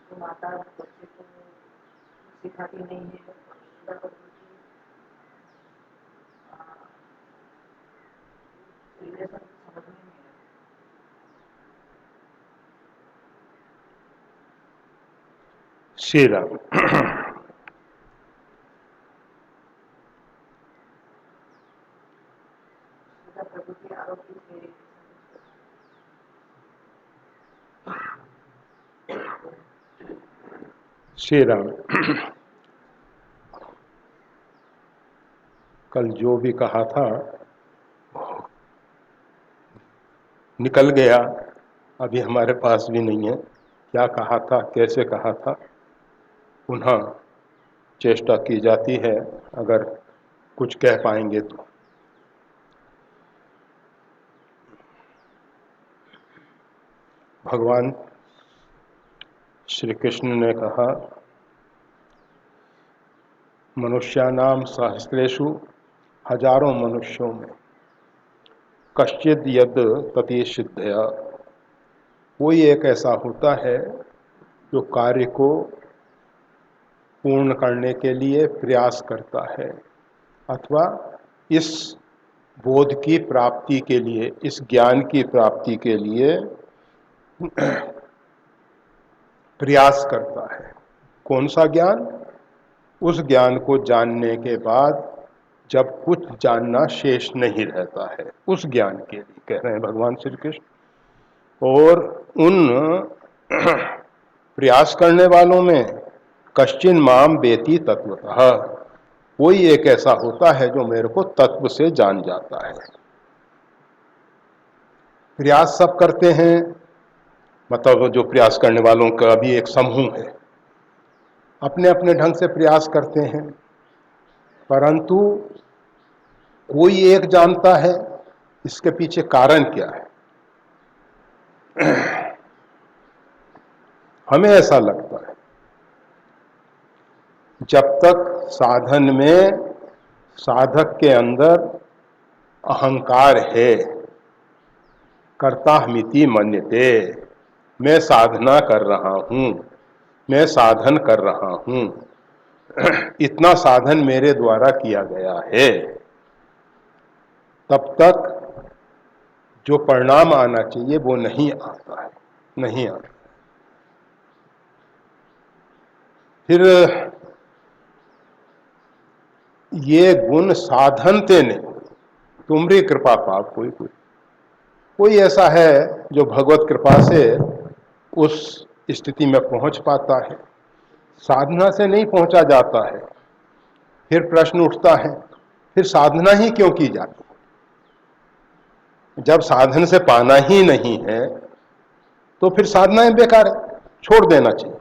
तो माता बच्चे को सिखाती नहीं है, यशोदा प्रभु की रिलेशन समझ में नहीं है। श्री राम। यशोदा प्रभु की आरोग्य से श्री राम। कल जो भी कहा था निकल गया, अभी हमारे पास भी नहीं है। क्या कहा था, कैसे कहा था, पुनः चेष्टा की जाती है अगर कुछ कह पाएंगे तो। भगवान श्री कृष्ण ने कहा, मनुष्यानाम सहस्रेषु, हजारों मनुष्यों में, कश्चिद यद तति सिद्धया, कोई एक ऐसा होता है जो कार्य को पूर्ण करने के लिए प्रयास करता है, अथवा इस बोध की प्राप्ति के लिए, इस ज्ञान की प्राप्ति के लिए प्रयास करता है। कौन सा ज्ञान? उस ज्ञान को जानने के बाद जब कुछ जानना शेष नहीं रहता है, उस ज्ञान के लिए कह रहे हैं भगवान श्री कृष्ण। और उन प्रयास करने वालों में कश्चिन माम बेति तत्वतः, कोई एक ऐसा होता है जो मेरे को तत्व से जान जाता है। प्रयास सब करते हैं, मतलब जो प्रयास करने वालों का भी एक समूह है, अपने अपने ढंग से प्रयास करते हैं, परंतु कोई एक जानता है इसके पीछे कारण क्या है। हमें ऐसा लगता है जब तक साधन में साधक के अंदर अहंकार है, कर्ताहमिति मन्यते, मैं साधना कर रहा हूं, मैं साधन कर रहा हूं, इतना साधन मेरे द्वारा किया गया है, तब तक जो परिणाम आना चाहिए वो नहीं आता है, नहीं आता। फिर ये गुण साधन ते नहीं, तुमरी कृपा पाप कोई ऐसा है जो भगवत कृपा से उस स्थिति में पहुंच पाता है, साधना से नहीं पहुंचा जाता है। फिर प्रश्न उठता है, फिर साधना ही क्यों की जाती है? जब साधन से पाना ही नहीं है तो फिर साधनाएं बेकार है, छोड़ देना चाहिए।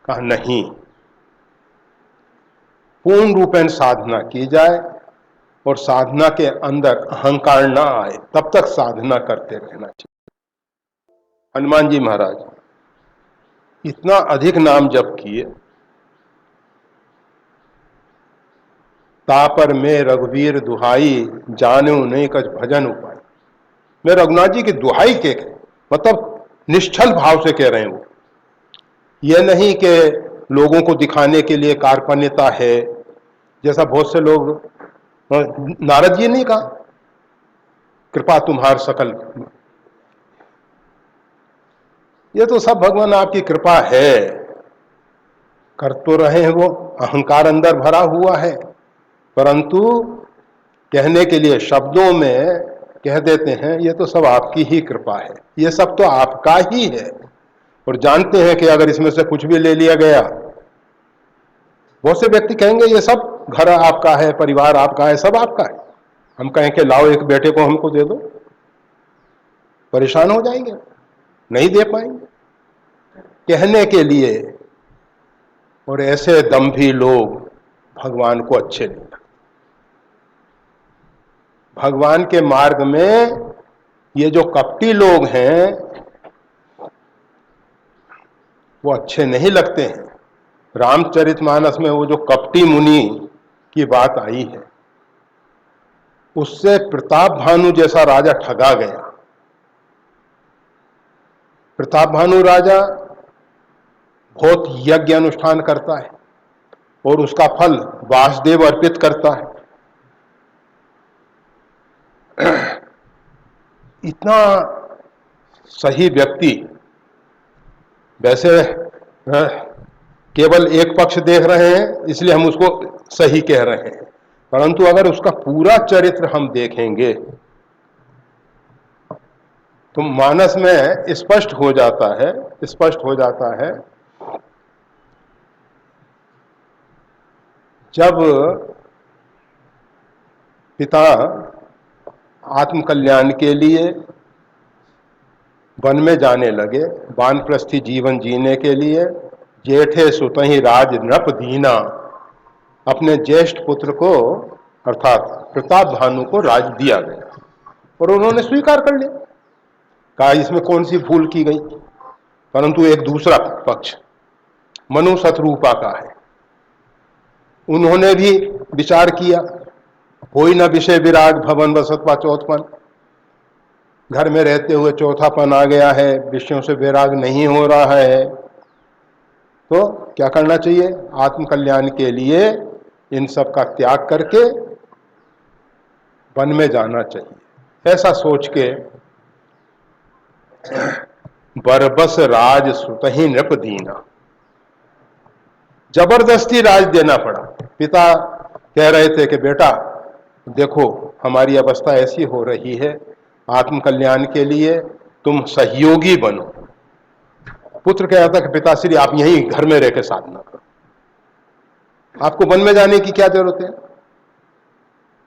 कहा नहीं, पूर्ण रूपेण साधना की जाए और साधना के अंदर अहंकार ना आए, तब तक साधना करते रहना चाहिए। हनुमान जी महाराज इतना अधिक नाम जप किए, तापर में रघुवीर दुहाई, जाने नहीं कछ भजन उपाय। मैं रघुनाथ जी की दुहाई के मतलब निश्चल भाव से कह रहे हैं वो, यह नहीं कि लोगों को दिखाने के लिए कार्पण्यता है, जैसा बहुत से लोग, नारद जी नहीं कहा कृपा तुम्हार सकल, ये तो सब भगवान आपकी कृपा है, कर तो रहे हैं, वो अहंकार अंदर भरा हुआ है, परंतु कहने के लिए शब्दों में कह देते हैं ये तो सब आपकी ही कृपा है, ये सब तो आपका ही है। और जानते हैं कि अगर इसमें से कुछ भी ले लिया गया, बहुत से व्यक्ति कहेंगे ये सब घर आपका है, परिवार आपका है, सब आपका है, हम कहें कि लाओ एक बेटे को हमको दे दो, परेशान हो जाएंगे, नहीं दे पाएंगे कहने के लिए। और ऐसे दम्भी लोग भगवान को अच्छे नहीं लगते। भगवान के मार्ग में ये जो कपटी लोग हैं वो अच्छे नहीं लगते हैं। रामचरितमानस में वो जो कपटी मुनि की बात आई है, उससे प्रताप भानु जैसा राजा ठगा गया। प्रताप भानु राजा बहुत यज्ञ अनुष्ठान करता है और उसका फल वासुदेव अर्पित करता है। इतना सही व्यक्ति, वैसे केवल एक पक्ष देख रहे हैं इसलिए हम उसको सही कह रहे हैं, परंतु अगर उसका पूरा चरित्र हम देखेंगे तो मानस में स्पष्ट हो जाता है जब पिता आत्म कल्याण के लिए वन में जाने लगे, वानप्रस्थी जीवन जीने के लिए, जेठे सुतहि राज नृप दीना, अपने ज्येष्ठ पुत्र को अर्थात प्रताप भानु को राज दिया गया और उन्होंने स्वीकार कर लिया। कहा इसमें कौन सी भूल की गई, परंतु एक दूसरा पक्ष मनु शत्रुपा का है। उन्होंने भी विचार किया, कोई न विषय विराग भवन वसतवा चौथपन, घर में रहते हुए चौथापन आ गया है, विषयों से विराग नहीं हो रहा है, तो क्या करना चाहिए, आत्म कल्याण के लिए इन सब का त्याग करके वन में जाना चाहिए। ऐसा सोच के बरबस राज सुतहि नृप दीना, जबरदस्ती राज देना पड़ा। पिता कह रहे थे कि बेटा देखो हमारी अवस्था ऐसी हो रही है, आत्म कल्याण के लिए तुम सहयोगी बनो। पुत्र कहता कि पिताश्री आप यहीं घर में रह के साधना करो, आपको वन में जाने की क्या जरूरत है,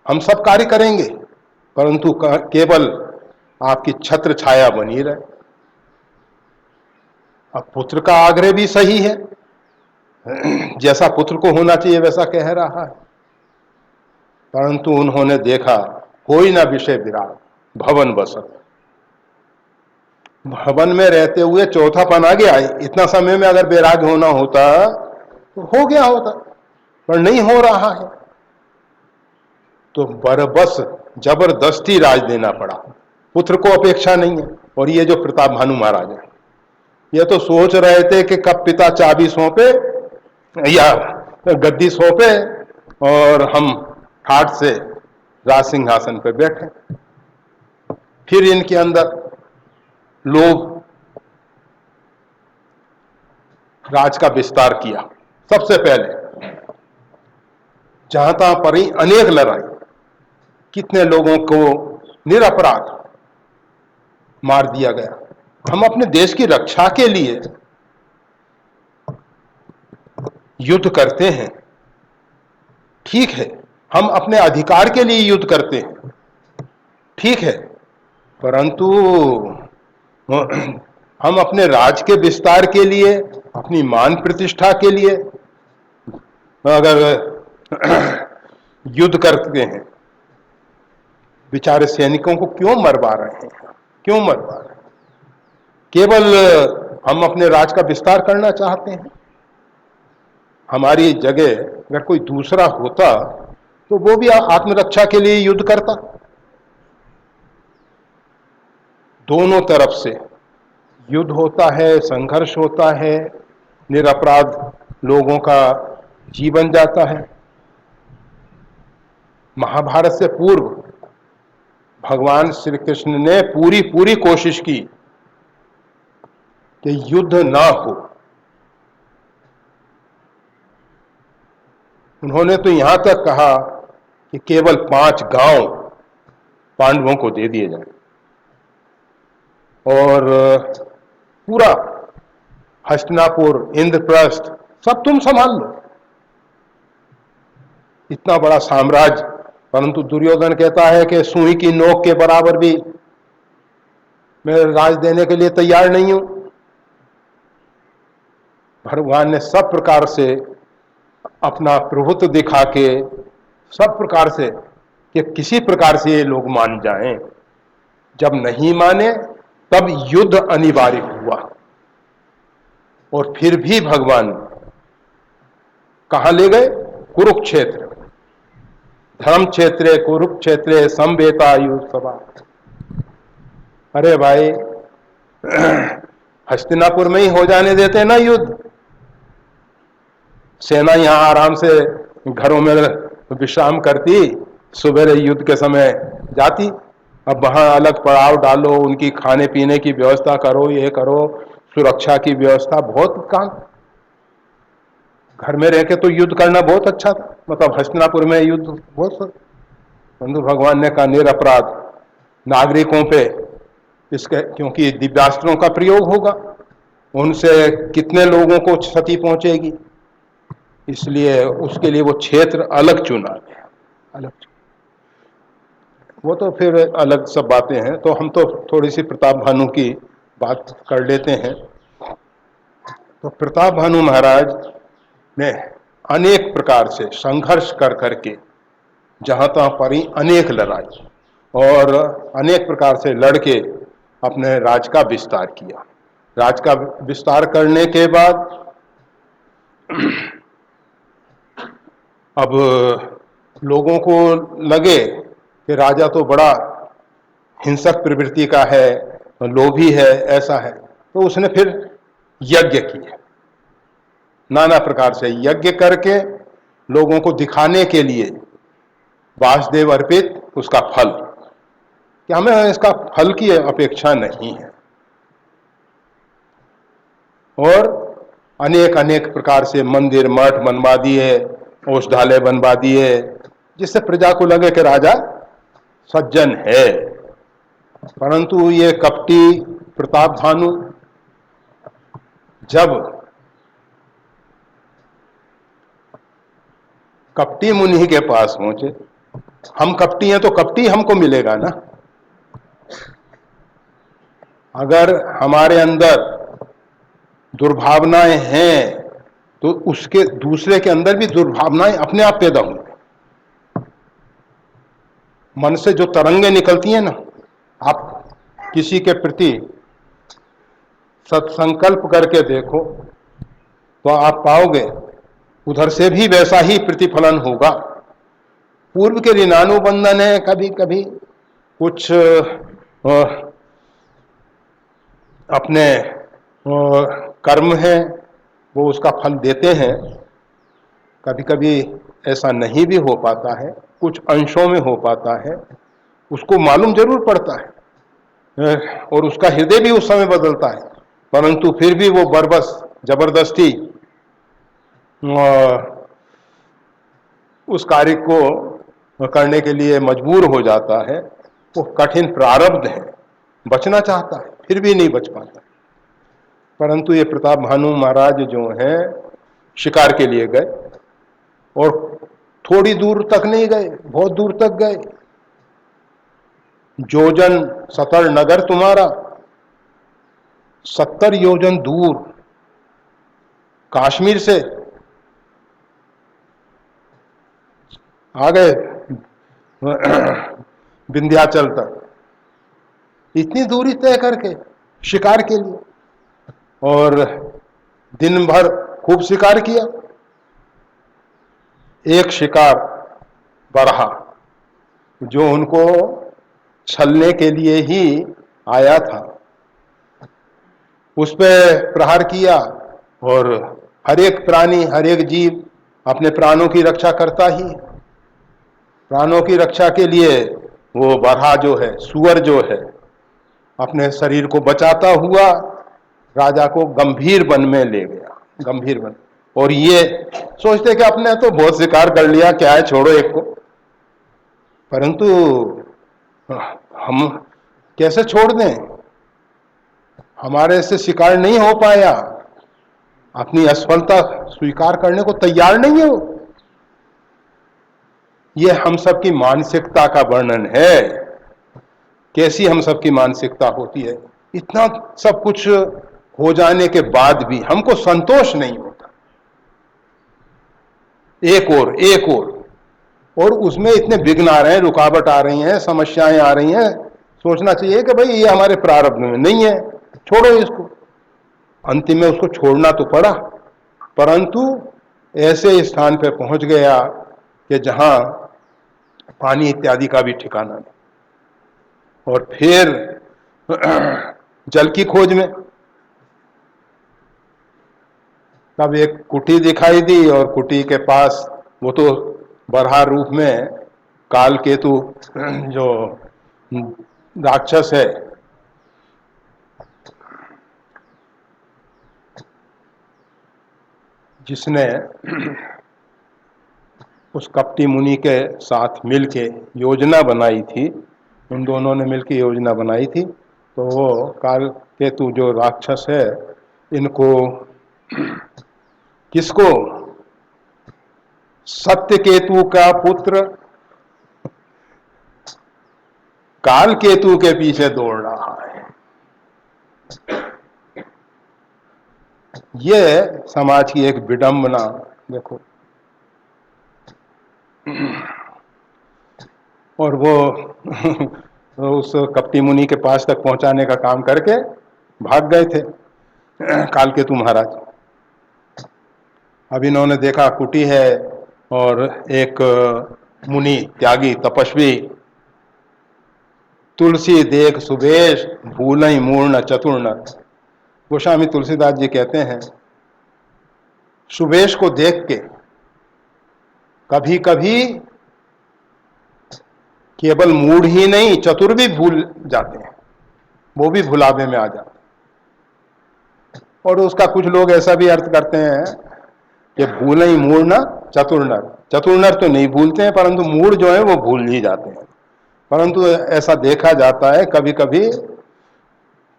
हम सब कार्य करेंगे परंतु केवल आपकी छत्र छाया बनी रहे। अब पुत्र का आग्रह भी सही है, जैसा पुत्र को होना चाहिए वैसा कह रहा है, परंतु उन्होंने देखा कोई ना विषय विराग भवन बसत, भवन में रहते हुए चौथापन आ गया। इतना समय में अगर वैराग्य होना होता तो हो गया होता, पर नहीं हो रहा है, तो बरबस जबरदस्ती राज देना पड़ा। पुत्र को अपेक्षा नहीं है। और ये जो प्रताप भानु महाराज है, ये तो सोच रहे थे कि कब पिता चाबी सौंपे या गद्दी सौंपे और हम ठाट से राज सिंहासन पर बैठे। फिर इनके अंदर लोभ, राज का विस्तार किया। सबसे पहले जहां तहां पर ही अनेक लड़ाई, कितने लोगों को निरपराध मार दिया गया। हम अपने देश की रक्षा के लिए युद्ध करते हैं, ठीक है, हम अपने अधिकार के लिए युद्ध करते हैं, ठीक है, परंतु हम अपने राज के विस्तार के लिए, अपनी मान प्रतिष्ठा के लिए अगर युद्ध करते हैं, बेचारे सैनिकों को क्यों मरवा रहे हैं, क्यों मरवा रहे हैं? केवल हम अपने राज का विस्तार करना चाहते हैं। हमारी जगह अगर कोई दूसरा होता तो वो भी आत्मरक्षा के लिए युद्ध करता। दोनों तरफ से युद्ध होता है, संघर्ष होता है, निरपराध लोगों का जीवन जाता है। महाभारत से पूर्व भगवान श्री कृष्ण ने पूरी कोशिश की कि युद्ध ना हो। उन्होंने तो यहां तक कहा कि केवल 5 गांव पांडवों को दे दिए जाए और पूरा हस्तिनापुर, इंद्रप्रस्थ सब तुम संभाल लो। इतना बड़ा साम्राज्य, परंतु दुर्योधन कहता है कि सुई की नोक के बराबर भी मैं राज देने के लिए तैयार नहीं हूं। भगवान ने सब प्रकार से अपना प्रभुत्व दिखा के, सब प्रकार से कि किसी प्रकार से ये लोग मान जाएं। जब नहीं माने तब युद्ध अनिवार्य हुआ और फिर भी भगवान कहां ले गए? कुरुक्षेत्र। धर्म क्षेत्रे कुरुक्षेत्रे समवेता युद्ध सभा। अरे भाई, हस्तिनापुर में ही हो जाने देते ना युद्ध, सेना यहाँ आराम से घरों में विश्राम करती, सुबह युद्ध के समय जाती। अब वहाँ अलग पड़ाव डालो, उनकी खाने पीने की व्यवस्था करो, ये करो, सुरक्षा की व्यवस्था, बहुत काम। घर में रह के तो युद्ध करना बहुत अच्छा था, मतलब हस्तिनापुर में युद्ध बहुत, बंधु भगवान ने कहा निरपराध नागरिकों पे इसके, क्योंकि दिव्यास्त्रों का प्रयोग होगा, उनसे कितने लोगों को क्षति पहुंचेगी, इसलिए उसके लिए वो क्षेत्र अलग चुना गया, अलग। वो तो फिर अलग सब बातें हैं, तो हम तो थोड़ी सी प्रताप भानु की बात कर लेते हैं। तो प्रताप भानु महाराज ने अनेक प्रकार से संघर्ष कर करके जहां तहां पड़ी अनेक लड़ाई और अनेक प्रकार से लड़के अपने राज का विस्तार किया। राज का विस्तार करने के बाद अब लोगों को लगे कि राजा तो बड़ा हिंसक प्रवृत्ति का है, लोभी है, ऐसा है, तो उसने फिर यज्ञ किए, नाना प्रकार से यज्ञ करके लोगों को दिखाने के लिए वासुदेव अर्पित उसका फल, कि हमें इसका फल की अपेक्षा नहीं है। और अनेक अनेक प्रकार से मंदिर मठ बनवा दिए, औषधालय बनवा दिए, जिससे प्रजा को लगे कि राजा सज्जन है। परंतु ये कपटी प्रताप भानु जब कपटी मुनि के पास पहुंचे, हम कपटी हैं तो कपटी हमको मिलेगा ना, अगर हमारे अंदर दुर्भावनाएं हैं तो उसके दूसरे के अंदर भी दुर्भावनाएं अपने आप पैदा होंगी। मन से जो तरंगें निकलती हैं ना, आप किसी के प्रति सत्संकल्प करके देखो तो आप पाओगे उधर से भी वैसा ही प्रतिफलन होगा। पूर्व के ऋणानुबंधन है, कभी कभी कुछ अपने कर्म है वो उसका फल देते हैं, कभी कभी ऐसा नहीं भी हो पाता है, कुछ अंशों में हो पाता है, उसको मालूम जरूर पड़ता है और उसका हृदय भी उस समय बदलता है, परंतु फिर भी वो बरबस जबरदस्ती उस कार्य को करने के लिए मजबूर हो जाता है। वो कठिन प्रारब्ध है, बचना चाहता है फिर भी नहीं बच पाता। परंतु ये प्रताप भानु महाराज जो हैं शिकार के लिए गए और थोड़ी दूर तक नहीं गए, बहुत दूर तक गए। योजन सतर नगर तुम्हारा, 70 योजन दूर कश्मीर से आ गए विंध्याचल तक, इतनी दूरी तय करके शिकार के लिए, और दिन भर खूब शिकार किया। एक शिकार बरहा जो उनको छलने के लिए ही आया था, उस पर प्रहार किया, और हर एक प्राणी हर एक जीव अपने प्राणों की रक्षा करता ही, प्राणों की रक्षा के लिए वो बरहा जो है, सुअर जो है, अपने शरीर को बचाता हुआ राजा को गंभीर वन में ले गया, गंभीर वन। और ये सोचते कि अपने तो बहुत शिकार कर लिया, क्या है, छोड़ो एक को, परंतु हम कैसे छोड़ दें, हमारे से शिकार नहीं हो पाया, अपनी असफलता स्वीकार करने को तैयार नहीं है वो। ये हम सबकी मानसिकता का वर्णन है, कैसी हम सबकी मानसिकता होती है। इतना सब कुछ हो जाने के बाद भी हमको संतोष नहीं होता, एक और उसमें इतने विघ्न आ रहे हैं, रुकावट आ रही हैं, समस्याएं आ रही हैं। सोचना चाहिए कि भाई ये हमारे प्रारब्ध में नहीं है, छोड़ो इसको। अंतिम में उसको छोड़ना तो पड़ा, परंतु ऐसे स्थान पे पहुंच गया कि जहां पानी इत्यादि का भी ठिकाना नहीं, और फिर जल की खोज में। तब एक कुटी दिखाई दी और कुटी के पास वो तो बरहा रूप में काल केतु जो राक्षस है, जिसने उस कपटी मुनि के साथ मिलके योजना बनाई थी, उन दोनों ने मिलकर योजना बनाई थी। तो वो काल केतु जो राक्षस है, इनको किसको, सत्य केतु का पुत्र काल केतु के पीछे दौड़ रहा है। ये समाज की एक विडंबना देखो। और वो उस कपटी मुनि के पास तक पहुंचाने का काम करके भाग गए थे काल केतु महाराज। अब इन्होंने देखा कुटी है और एक मुनि त्यागी तपस्वी, तुलसी देख सुबेश भूलई मूर्ण चतुर नर। गोस्वामी तुलसीदास जी कहते हैं, सुबेश को देख के कभी कभी केवल मूढ़ ही नहीं, चतुर भी भूल जाते हैं, वो भी भुलावे में आ जाते हैं। और उसका कुछ लोग ऐसा भी अर्थ करते हैं कि भूलई मूढ़ चतुर नर। चतुर नर तो नहीं भूलते हैं, परंतु मूढ़ जो है वो भूल ही जाते हैं। परंतु ऐसा देखा जाता है कभी कभी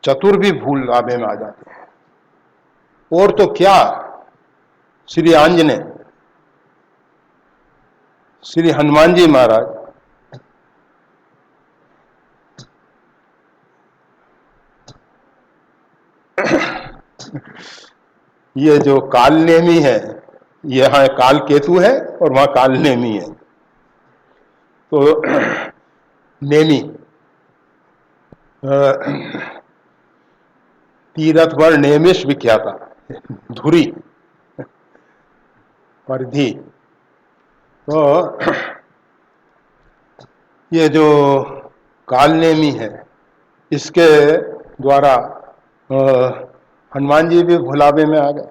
चतुर भी भूलावे में आ जाते हैं। और तो क्या, श्री आंजनेय, श्री हनुमान जी महाराज, ये जो काल नेमी है, यहां काल केतु है और वहां काल नेमी है। तो नेमी तीरथ वर नेमिश विख्याता, धुरी परिधि। तो ये जो कालनेमी है, इसके द्वारा हनुमान जी भी भुलावे में आ गए।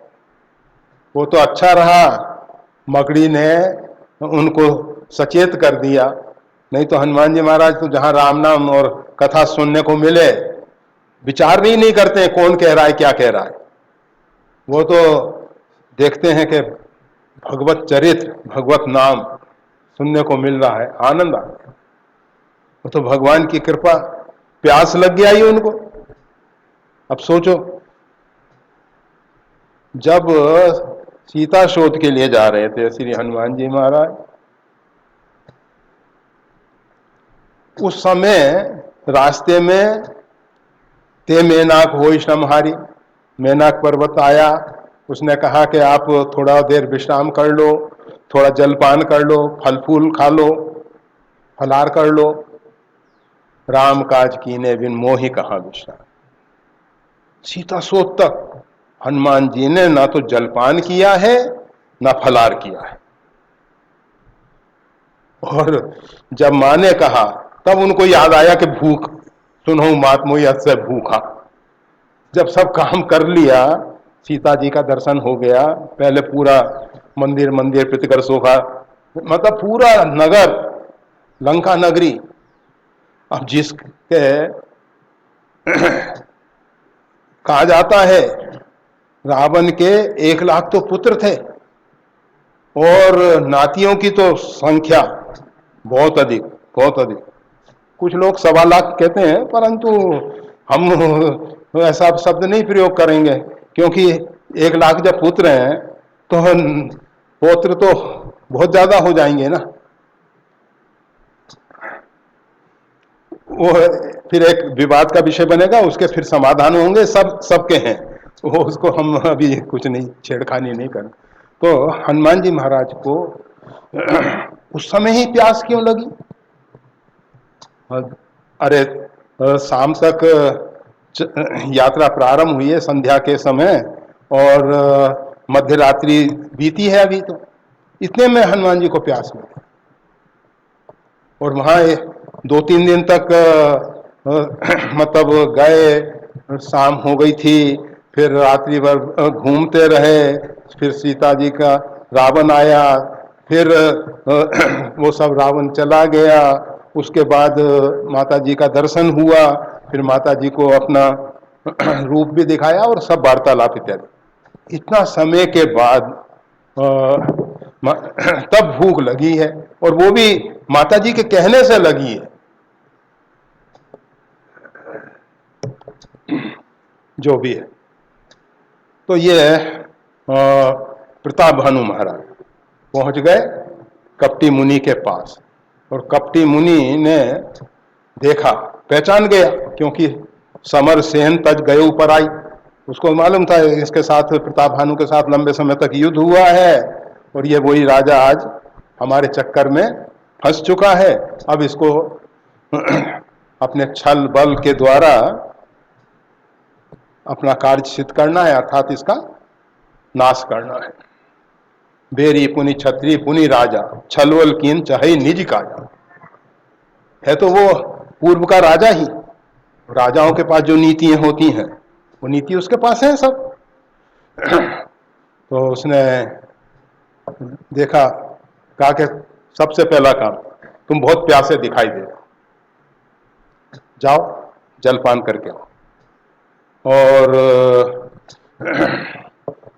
वो तो अच्छा रहा, मकड़ी ने उनको सचेत कर दिया, नहीं तो हनुमान जी महाराज तो जहां राम नाम और कथा सुनने को मिले, विचार भी नहीं करते कौन कह रहा है क्या कह रहा है। वो तो देखते हैं कि भगवत चरित्र भगवत नाम सुनने को मिल रहा है, आनंद आ गया। वो तो भगवान की कृपा, प्यास लग गया ही उनको। अब सोचो, जब सीता शोध के लिए जा रहे थे श्री हनुमान जी महाराज, उस समय रास्ते में ते मेनाक हो श्रमहारी, मेनाक पर्वत आया, उसने कहा कि आप थोड़ा देर विश्राम कर लो, थोड़ा जलपान कर लो, फल फूल खा लो, फलार कर लो। राम काज कीने बिन मोहि कहाँ विश्राम। सीता सोच तक हनुमान जी ने ना तो जलपान किया है ना फलार किया है। और जब माँ ने कहा तब उनको याद आया कि भूख, सुनो मात मोहि से भूखा। जब सब काम कर लिया, सीता जी का दर्शन हो गया, पहले पूरा मंदिर मंदिर प्रतिकर सोखा, मतलब पूरा नगर, लंका नगरी। अब जिसके कहा जाता है रावण के 1 लाख तो पुत्र थे और नातियों की तो संख्या बहुत अधिक, बहुत अधिक। कुछ लोग 1.25 लाख कहते हैं, परंतु हम ऐसा शब्द नहीं प्रयोग करेंगे, क्योंकि 1 लाख जब पुत्र हैं तो पौत्र तो बहुत ज्यादा हो जाएंगे ना। वो फिर एक विवाद का विषय बनेगा, उसके फिर समाधान होंगे, सबके हैं वो, उसको हम अभी कुछ नहीं, छेड़खानी नहीं करें। तो हनुमान जी महाराज को उस समय ही प्यास क्यों लगी? अरे शाम तक यात्रा प्रारंभ हुई है संध्या के समय, और मध्य रात्रि बीती है अभी, तो इतने में हनुमान जी को प्यास लगी। और वहां 2-3 दिन तक मतलब गए, शाम हो गई थी, फिर रात्रि भर घूमते रहे, फिर सीता जी का रावण आया, फिर वो सब रावण चला गया, उसके बाद माता जी का दर्शन हुआ, फिर माता जी को अपना रूप भी दिखाया और सब वार्तालाप इत्यादि। इतना समय के बाद तब भूख लगी है, और वो भी माता जी के कहने से लगी है। जो भी है, तो ये प्रताप भानु महाराज पहुंच गए कपटी मुनि के पास, और कपटी मुनि ने देखा, पहचान गया, क्योंकि समर सेन तज गए ऊपर आई, उसको मालूम था इसके साथ, प्रताप भानु के साथ लंबे समय तक युद्ध हुआ है, और ये वही राजा आज हमारे चक्कर में फंस चुका है। अब इसको अपने छल बल के द्वारा अपना कार्य सिद्ध करना है, अर्थात इसका नाश करना है। बेरी पुनि छत्री पुनि राजा, छलवल कीन चाहे निज काजा। है तो वो पूर्व का राजा ही, राजाओं के पास जो नीतियां होती हैं वो नीति उसके पास है सब। तो उसने देखा, कहा कि सबसे पहला काम, तुम बहुत प्यासे दिखाई दे रहे हो, जाओ जलपान करके आओ। और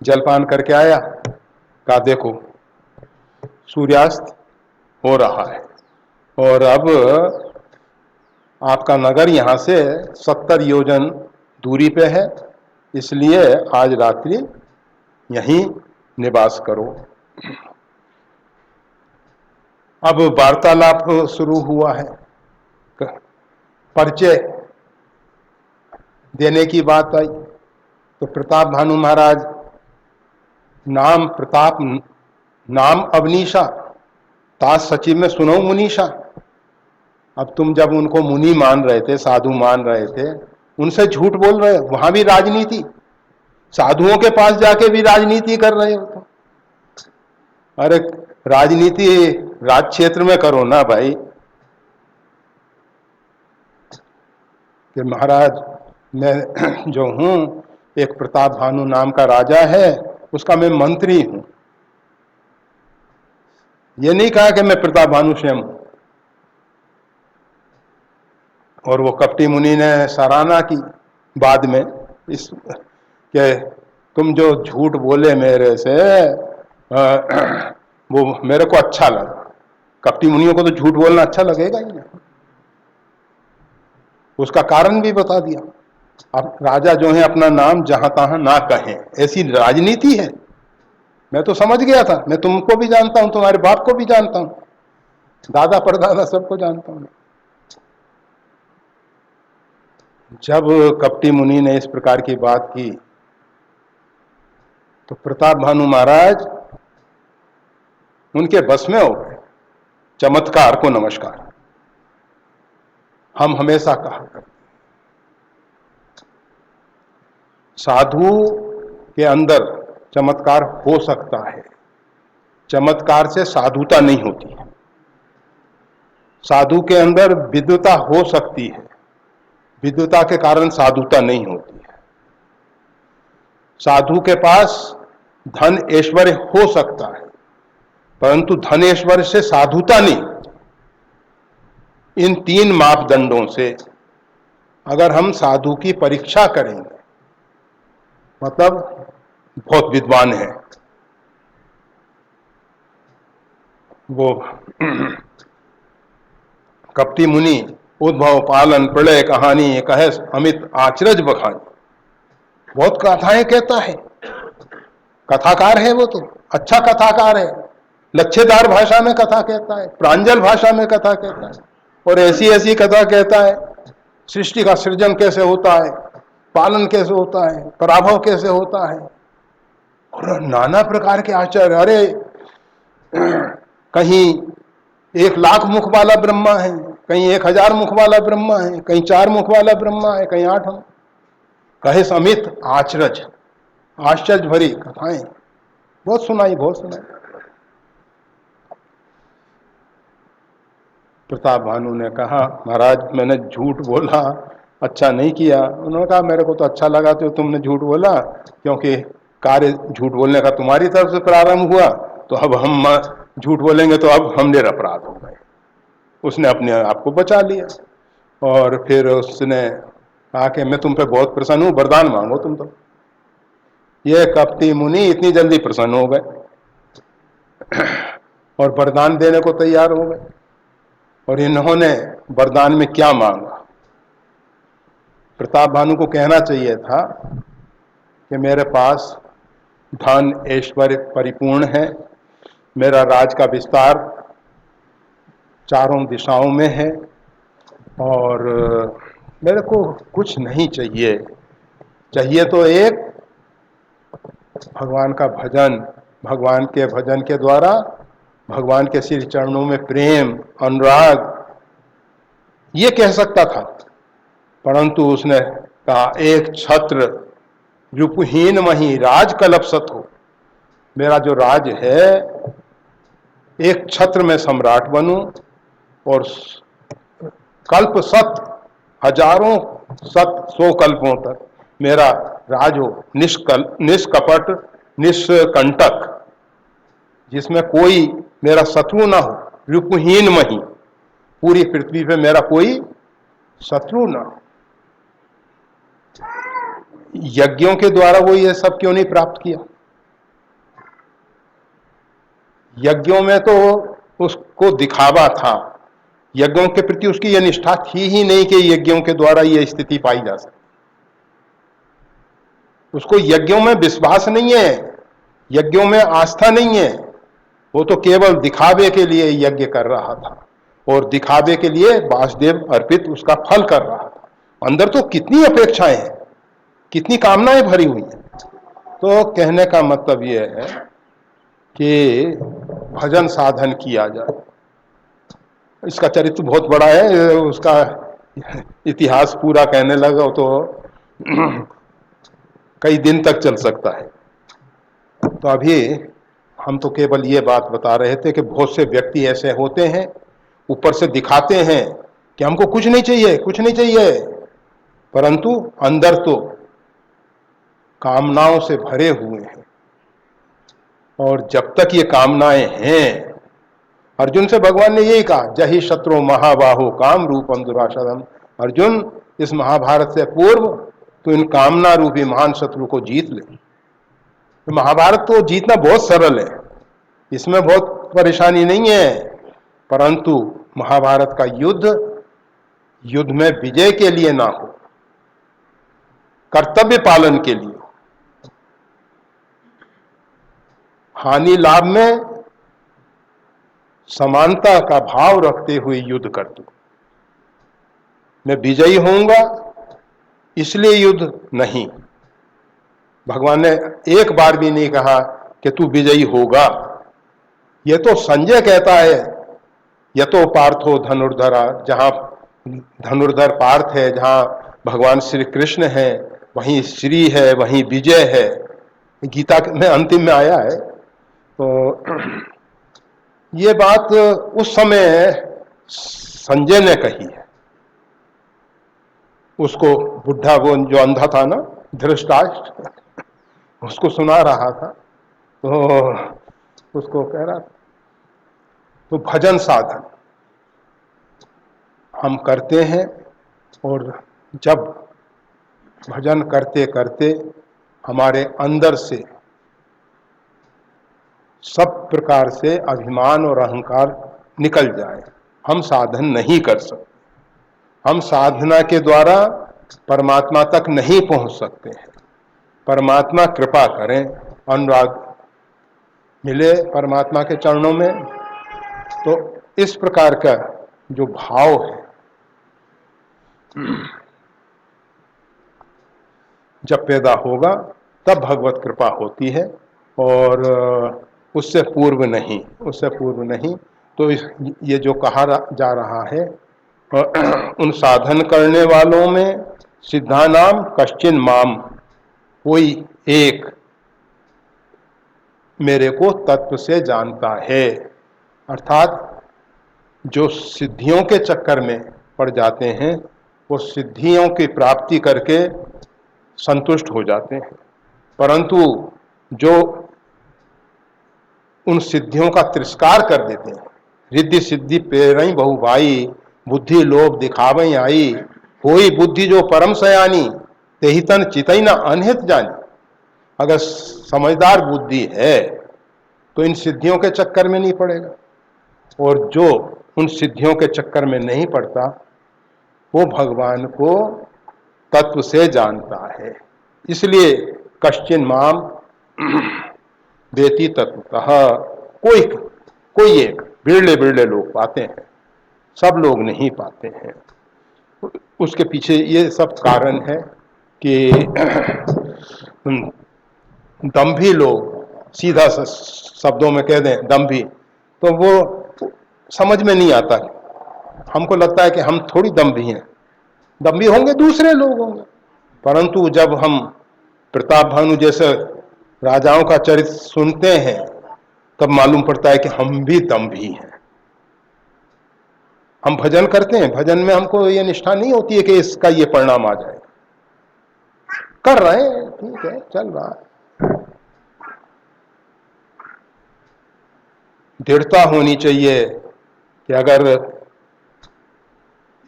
जलपान करके आया, कहा देखो सूर्यास्त हो रहा है, और अब आपका नगर यहां से 70 योजन दूरी पे है, इसलिए आज रात्रि यहीं निवास करो। अब वार्तालाप शुरू हुआ है, परिचय देने की बात आई, तो प्रताप भानु महाराज, नाम प्रताप नाम अवनीशा, ताज सचिव में सुनो मुनीषा। अब तुम जब उनको मुनि मान रहे थे, साधु मान रहे थे, उनसे झूठ बोल रहे हो, वहां भी राजनीति, साधुओं के पास जाके भी राजनीति कर रहे हो तो। अरे राजनीति राज क्षेत्र में करो ना भाई, कि महाराज मैं जो हूं, एक प्रताप भानु नाम का राजा है, उसका मैं मंत्री हूं। ये नहीं कहा कि मैं प्रताप भानु स्वयं हूं। और वो कपटी मुनि ने सराहना की बाद में, इस कि तुम जो झूठ बोले मेरे से, वो मेरे को अच्छा लगा। कपटी मुनियों को तो झूठ बोलना अच्छा लगेगा ही नहीं। उसका कारण भी बता दिया। अब राजा जो है अपना नाम जहां तहां ना कहें, ऐसी राजनीति है। मैं तो समझ गया था, मैं तुमको भी जानता हूं, तुम्हारे बाप को भी जानता हूं, दादा परदादा सबको जानता हूं। जब कपटी मुनि ने इस प्रकार की बात की, तो प्रताप भानु महाराज उनके बस में हो गए। चमत्कार को नमस्कार, हम हमेशा कहा करते, साधु के अंदर चमत्कार हो सकता है, चमत्कार से साधुता नहीं होती है। साधु के अंदर विद्वता हो सकती है, विद्वता के कारण साधुता नहीं होती है। साधु के पास धन ऐश्वर्य हो सकता है, परंतु धन ऐश्वर्य से साधुता नहीं। इन 3 मापदंडों से अगर हम साधु की परीक्षा करेंगे, मतलब बहुत विद्वान है वो, कपटी मुनि उद्भव पालन प्रलय कहानी कहे अमित आचरज बखानी, बहुत कथाएं कहता है, कथाकार है वो तो, अच्छा कथाकार है, लच्छेदार भाषा में कथा कहता है, प्रांजल भाषा में कथा कहता है, और ऐसी ऐसी कथा कहता है, सृष्टि का सृजन कैसे होता है, पालन कैसे होता है, पराभव कैसे होता है, और नाना प्रकार के आचार्य। अरे कहीं 1,00,000 मुख वाला ब्रह्मा है, कहीं 1,000 मुख वाला ब्रह्मा है, कहीं 4 मुख वाला ब्रह्मा है, कहीं 8 मुख। कहे समित आचरज, आश्चर्य भरी कथाएं बहुत सुनाई, बहुत सुनाई। प्रताप भानु ने कहा, महाराज मैंने झूठ बोला, अच्छा नहीं किया। उन्होंने कहा मेरे को तो अच्छा लगा तो तुमने झूठ बोला, क्योंकि कार्य झूठ बोलने का तुम्हारी तरफ से प्रारंभ हुआ, तो अब हम झूठ बोलेंगे तो अब हम निरपराध हो गए। उसने अपने आप को बचा लिया और फिर उसने कहा कि मैं तुम पे बहुत प्रसन्न हूं, वरदान मांगो तुम तो। ये कपटी मुनि इतनी जल्दी प्रसन्न हो गए और वरदान देने को तैयार हो गए। और इन्होंने वरदान में क्या मांगा? प्रताप भानु को कहना चाहिए था कि मेरे पास धन ऐश्वर्य परिपूर्ण है, मेरा राज का विस्तार चारों दिशाओं में है और मेरे को कुछ नहीं चाहिए। चाहिए तो एक भगवान का भजन, भगवान के भजन के द्वारा भगवान के श्री चरणों में प्रेम अनुराग, ये कह सकता था। परंतु उसने कहा एक छत्र रूपहीन मही राज कलपसत हो। मेरा जो राज है, एक छत्र में सम्राट बनूं और कल्प सत, हजारों सत सौ कल्पों तक मेरा राज हो, निष्कपट निष्कंटक, जिसमें कोई मेरा शत्रु ना हो। रूपहीन मही, पूरी पृथ्वी पे मेरा कोई शत्रु ना हो। यज्ञों के द्वारा वो ये सब क्यों नहीं प्राप्त किया? यज्ञों में तो उसको दिखावा था, यज्ञों के प्रति उसकी यह निष्ठा थी ही नहीं कि यज्ञों के द्वारा यह स्थिति पाई जा सकती। उसको यज्ञों में विश्वास नहीं है, यज्ञों में आस्था नहीं है। वो तो केवल दिखावे के लिए यज्ञ कर रहा था और दिखावे के लिए वासुदेव अर्पित उसका फल कर रहा था। अंदर तो कितनी अपेक्षाएं हैं, कितनी कामनाएं भरी हुई हैं। तो कहने का मतलब यह है कि भजन साधन किया जाए। इसका चरित्र बहुत बड़ा है, उसका इतिहास पूरा कहने लगा तो कई दिन तक चल सकता है। तो अभी हम तो केवल ये बात बता रहे थे कि बहुत से व्यक्ति ऐसे होते हैं, ऊपर से दिखाते हैं कि हमको कुछ नहीं चाहिए, कुछ नहीं चाहिए, परंतु अंदर तो कामनाओं से भरे हुए हैं। और जब तक ये कामनाएं हैं, अर्जुन से भगवान ने यही कहा, जहि शत्रु महाबाहो काम रूपम दुराशरम। अर्जुन, इस महाभारत से पूर्व तो इन कामना रूपी महान शत्रु को जीत ले। तो महाभारत तो जीतना बहुत सरल है, इसमें बहुत परेशानी नहीं है, परंतु महाभारत का युद्ध में विजय के लिए ना हो, कर्तव्य पालन के लिए, हानि लाभ में समानता का भाव रखते हुए युद्ध कर दो। मैं विजयी होऊंगा इसलिए युद्ध नहीं। भगवान ने एक बार भी नहीं कहा कि तू विजयी होगा। यह तो संजय कहता है, यह तो पार्थो धनुर्धरा, जहां धनुर्धर पार्थ है, जहां भगवान श्री कृष्ण है, वहीं श्री है, वहीं विजय है। गीता में अंतिम में आया है। तो ये बात उस समय संजय ने कही है। उसको बुढ़ा, वो जो अंधा था ना, धृतराष्ट्र, उसको सुना रहा था, तो उसको कह रहा था। तो भजन साधन हम करते हैं और जब भजन करते करते हमारे अंदर से सब प्रकार से अभिमान और अहंकार निकल जाए, हम साधन नहीं कर सकते। हम साधना के द्वारा परमात्मा तक नहीं पहुंच सकते हैं। परमात्मा कृपा करें, अनुराग मिले परमात्मा के चरणों में। तो इस प्रकार का जो भाव है, जब पैदा होगा तब भगवत कृपा होती है, और उससे पूर्व नहीं, उससे पूर्व नहीं। तो ये जो कहा जा रहा है, उन साधन करने वालों में सिद्धानाम कश्चिन माम, कोई एक मेरे को तत्व से जानता है। अर्थात जो सिद्धियों के चक्कर में पड़ जाते हैं, वो सिद्धियों की प्राप्ति करके संतुष्ट हो जाते हैं, परंतु जो उन सिद्धियों का तिरस्कार कर देते हैं, रिद्धि सिद्धि पेरई बहु भाई, बुद्धि लोभ दिखावई आई, होई बुद्धि जो परम सयानी, तेहि तन चितई न अनहित जानी। अगर समझदार बुद्धि है तो इन सिद्धियों के चक्कर में नहीं पड़ेगा, और जो उन सिद्धियों के चक्कर में नहीं पड़ता वो भगवान को तत्व से जानता है। इसलिए कश्चिन माम वेति तत्वतः, कोई एक बिरले बिरले लोग पाते हैं, सब लोग नहीं पाते हैं। उसके पीछे ये सब कारण है कि दंभी लोग, सीधा शब्दों में कह दें दंभी, तो वो समझ में नहीं आता। हमको लगता है कि हम थोड़ी दंभी हैं, दंभी होंगे दूसरे लोग होंगे, परंतु जब हम प्रताप भानु जैसे राजाओं का चरित्र सुनते हैं तब मालूम पड़ता है कि हम भी दंभी हैं। हम भजन करते हैं, भजन में हमको ये निष्ठा नहीं होती है कि इसका ये परिणाम आ जाए। कर रहे हैं, ठीक है, चल रहा है। दृढ़ता होनी चाहिए कि अगर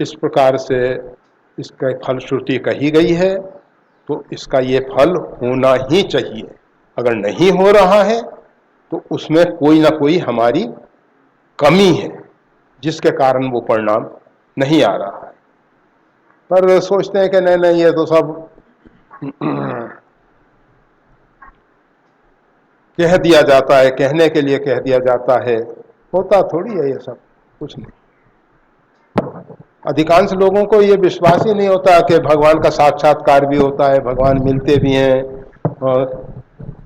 इस प्रकार से इसका फलश्रुति कही गई है तो इसका ये फल होना ही चाहिए। अगर नहीं हो रहा है तो उसमें कोई ना कोई हमारी कमी है जिसके कारण वो परिणाम नहीं आ रहा है। पर सोचते हैं कि नहीं नहीं, ये तो सब कह दिया जाता है, कहने के लिए कह दिया जाता है, होता थोड़ी है ये सब, कुछ नहीं। अधिकांश लोगों को ये विश्वास ही नहीं होता कि भगवान का साक्षात्कार भी होता है, भगवान मिलते भी हैं, और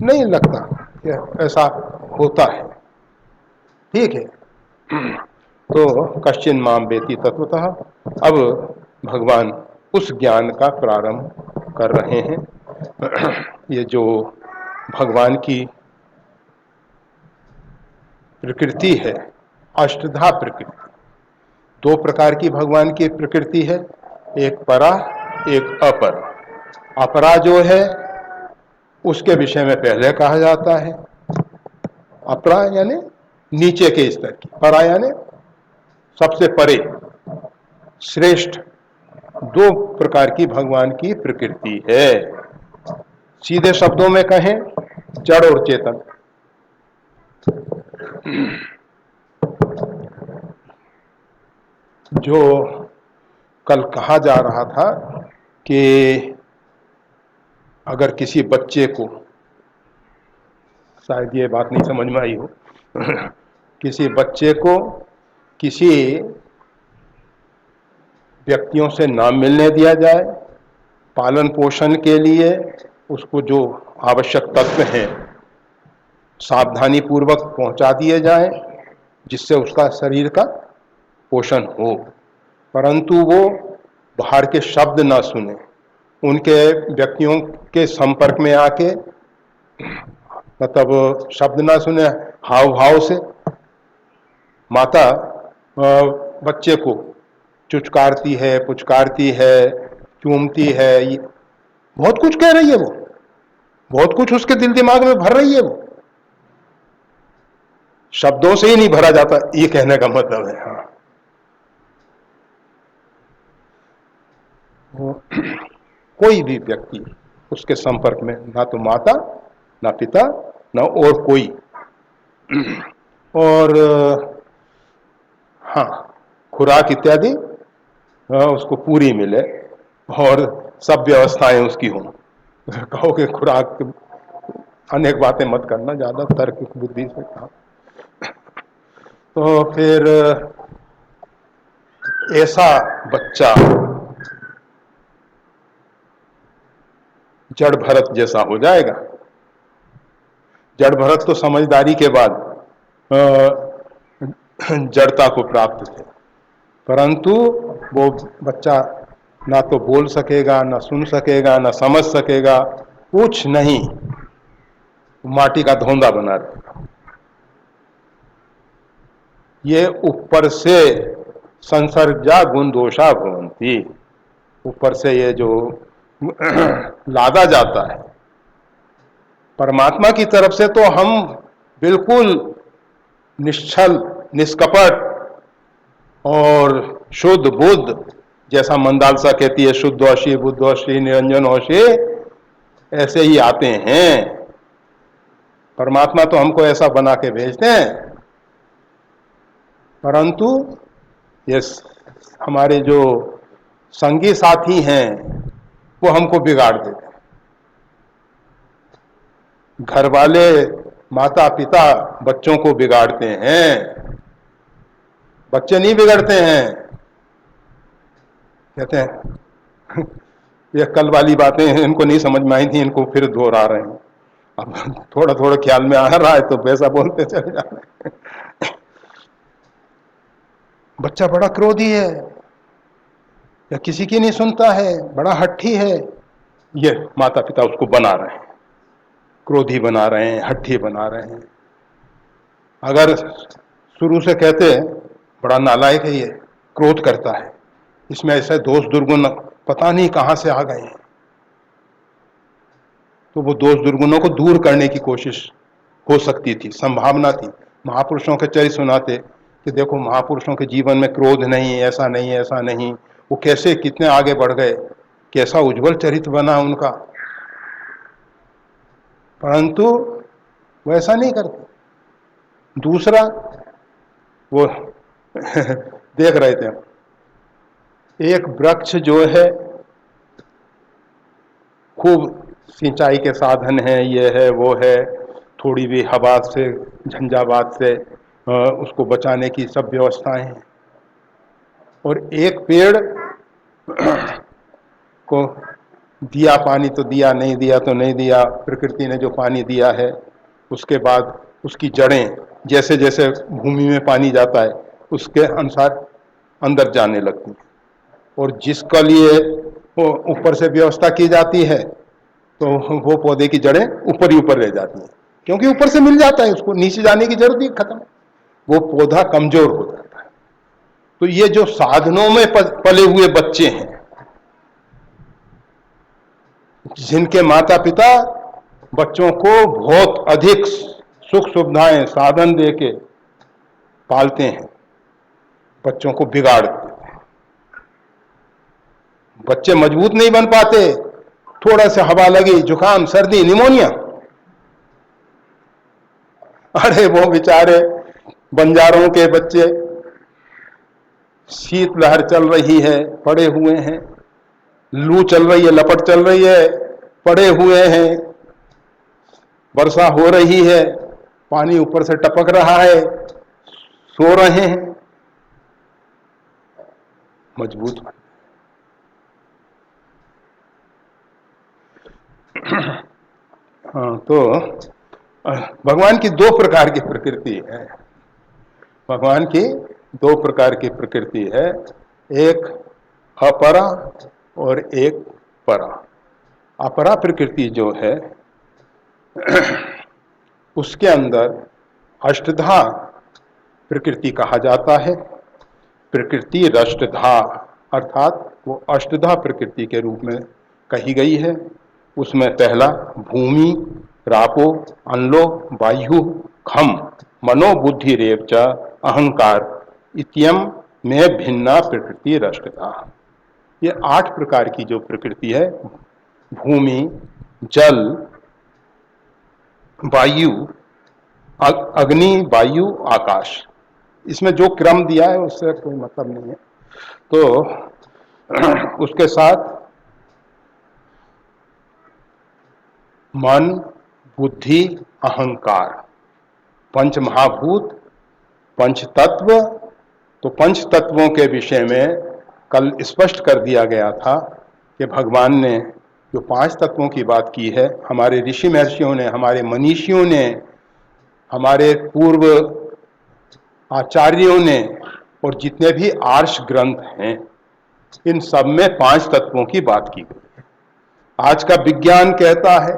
नहीं लगता कि ऐसा होता है। ठीक है, तो कश्चिन माम वेति तत्वतः, अब भगवान उस ज्ञान का प्रारंभ कर रहे हैं। ये जो भगवान की प्रकृति है, अष्टधा प्रकृति, दो प्रकार की भगवान की प्रकृति है, एक परा एक अपरा। अपरा जो है उसके विषय में पहले कहा जाता है, अपरा यानी नीचे के स्तर की, परा यानी सबसे परे, श्रेष्ठ। दो प्रकार की भगवान की प्रकृति है। सीधे शब्दों में कहें, जड़ और चेतन। जो कल कहा जा रहा था कि अगर किसी बच्चे को, शायद ये बात नहीं समझ में आई हो, किसी बच्चे को किसी व्यक्तियों से ना मिलने दिया जाए, पालन पोषण के लिए उसको जो आवश्यक तत्व हैं सावधानी पूर्वक पहुंचा दिए जाएं, जिससे उसका शरीर का पोषण हो, परंतु वो बाहर के शब्द ना सुने, उनके व्यक्तियों के संपर्क में आके, मतलब शब्द ना सुने, हाव भाव से। माता बच्चे को चुचकारती है, पुचकारती है, चूमती है, बहुत कुछ कह रही है, वो बहुत कुछ उसके दिल दिमाग में भर रही है, वो शब्दों से ही नहीं भरा जाता, ये कहने का मतलब है। हाँ, कोई भी व्यक्ति उसके संपर्क में, ना तो माता ना पिता ना और कोई, और हाँ, खुराक इत्यादि उसको पूरी मिले और सब व्यवस्थाएं उसकी हों। कहो कि खुराक, अनेक बातें मत करना, ज्यादा तर्क बुद्धि से कहा। तो फिर ऐसा बच्चा जड़ भरत जैसा हो जाएगा। जड़ भरत तो समझदारी के बाद जड़ता को प्राप्त थे, परंतु वो बच्चा ना तो बोल सकेगा, ना सुन सकेगा, ना समझ सकेगा, कुछ नहीं, माटी का धोंदा बना रहेगा। ये ऊपर से संसर्जा गुण दोषा भवंती, ऊपर से ये जो लादा जाता है परमात्मा की तरफ से, तो हम बिल्कुल निश्चल, निष्कपट और शुद्ध बुद्ध, जैसा मंदालसा कहती है, शुद्धोषी बुद्धोषी निरंजनोषी, ऐसे ही आते हैं। परमात्मा तो हमको ऐसा बना के भेजते हैं, परंतु ये हमारे जो संगी साथी हैं वो हमको बिगाड़ देते हैं। घर वाले, माता पिता बच्चों को बिगाड़ते हैं, बच्चे नहीं बिगड़ते हैं। कहते हैं ये कल वाली बातें हैं, इनको नहीं समझ में आई थी, इनको फिर दोहरा रहे हैं। अब थोड़ा थोड़ा ख्याल में आ रहा है तो वैसा बोलते चले जा रहे हैं। बच्चा बड़ा क्रोधी है या किसी की नहीं सुनता है, बड़ा हट्ठी है, ये माता पिता उसको बना रहे हैं, क्रोधी बना रहे हैं, हट्ठी बना रहे हैं। अगर शुरू से कहते बड़ा नालायक है, ये क्रोध करता है, इसमें ऐसे दोष दुर्गुण पता नहीं कहां से आ गए हैं, तो वो दोष दुर्गुणों को दूर करने की कोशिश हो सकती थी, संभावना थी। महापुरुषों के चरित्र सुनाते कि देखो महापुरुषों के जीवन में क्रोध नहीं, ऐसा नहीं, ऐसा नहीं, वो कैसे कितने आगे बढ़ गए, कैसा उज्जवल चरित्र बना उनका। परंतु वो ऐसा नहीं करते। दूसरा, वो देख रहे थे एक वृक्ष जो है खूब सिंचाई के साधन है, ये है वो है, थोड़ी भी हवा से, झंझावात से उसको बचाने की सब व्यवस्थाएं हैं, और एक पेड़ को दिया पानी तो दिया, नहीं दिया तो नहीं दिया, प्रकृति ने जो पानी दिया है उसके बाद उसकी जड़ें जैसे जैसे भूमि में पानी जाता है उसके अनुसार अंदर जाने लगती हैं, और जिसका लिए वो ऊपर से व्यवस्था की जाती है तो वो पौधे की जड़ें ऊपर ही ऊपर रह जाती हैं, क्योंकि ऊपर से मिल जाता है, उसको नीचे जाने की जरूरत ही खत्म, वो पौधा कमजोर हो जाता है। तो ये जो साधनों में पले हुए बच्चे हैं, जिनके माता पिता बच्चों को बहुत अधिक सुख सुविधाएं साधन देके पालते हैं, बच्चों को बिगाड़ देते हैं। बच्चे मजबूत नहीं बन पाते, थोड़ा सा हवा लगी, जुकाम, सर्दी, निमोनिया, अरे वो बेचारे बंजारों के बच्चे, शीत लहर चल रही है, पड़े हुए हैं, लू चल रही है, लपट चल रही है, पड़े हुए हैं, वर्षा हो रही है, पानी ऊपर से टपक रहा है, सो रहे हैं, मजबूत बन। हाँ, तो भगवान की दो प्रकार की प्रकृति है, भगवान की दो प्रकार की प्रकृति है, एक अपरा और एक परा। अपरा प्रकृति जो है उसके अंदर अष्टधा प्रकृति कहा जाता है। प्रकृति रष्टधा, अर्थात वो अष्टधा प्रकृति के रूप में कही गई है। उसमें पहला भूमि, रापो, अनलो, वायु, खम, मनो, बुद्धि, रेव च अहंकार इत्यम में भिन्ना प्रकृति रष्टधा। ये 8 प्रकार की जो प्रकृति है, भूमि, जल, वायु, अग्नि, वायु, आकाश, इसमें जो क्रम दिया है उससे कोई मतलब नहीं है। तो उसके साथ मन, बुद्धि, अहंकार, पंच महाभूत, पंच तत्व। तो पंच तत्वों के विषय में कल स्पष्ट कर दिया गया था कि भगवान ने जो 5 तत्वों की बात की है, हमारे ऋषि महर्षियों ने, हमारे मनीषियों ने, हमारे पूर्व आचार्यों ने, और जितने भी आर्ष ग्रंथ हैं, इन सब में 5 तत्वों की बात की गई है। आज का विज्ञान कहता है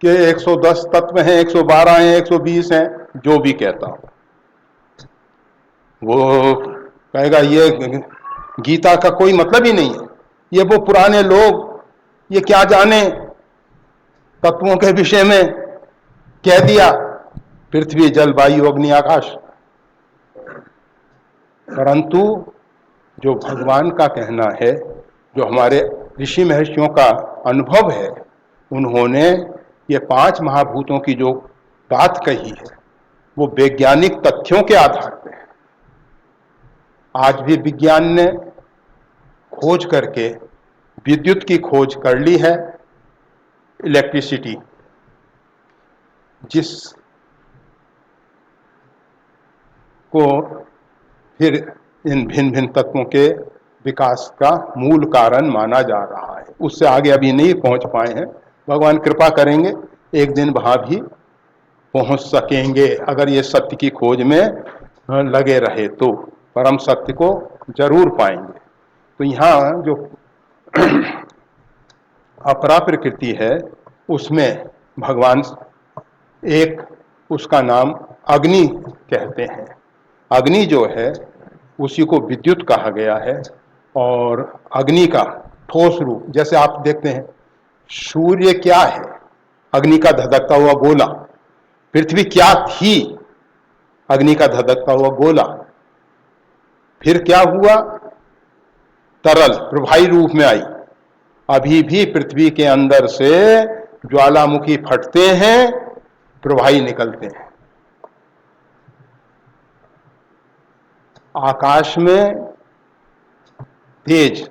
कि 110 तत्व हैं, 112 हैं, 120 हैं, जो भी कहता हो, वो कहेगा ये गीता का कोई मतलब ही नहीं है। ये वो पुराने लोग ये क्या जाने तत्वों के विषय में कह दिया, पृथ्वी जल वायु अग्नि आकाश। परंतु जो भगवान का कहना है, जो हमारे ऋषि महर्षियों का अनुभव है, उन्होंने ये 5 महाभूतों की जो बात कही है वो वैज्ञानिक तथ्यों के आधार पर है। आज भी विज्ञान ने खोज करके विद्युत की खोज कर ली है, इलेक्ट्रिसिटी, जिस को फिर इन भिन्न भिन्न तत्वों के विकास का मूल कारण माना जा रहा है। उससे आगे अभी नहीं पहुंच पाए हैं, भगवान कृपा करेंगे एक दिन वहां भी पहुंच सकेंगे, अगर ये सत्य की खोज में लगे रहे तो परम सत्य को जरूर पाएंगे। तो यहाँ जो अपरा प्रकृति है उसमें भगवान एक, उसका नाम अग्नि कहते हैं। अग्नि जो है उसी को विद्युत कहा गया है, और अग्नि का ठोस रूप, जैसे आप देखते हैं सूर्य क्या है, अग्नि का धधकता हुआ गोला। पृथ्वी क्या थी, अग्नि का धधकता हुआ गोला। फिर क्या हुआ, तरल प्रवाही रूप में आई। अभी भी पृथ्वी के अंदर से ज्वालामुखी फटते हैं, प्रवाही निकलते हैं। आकाश में तेज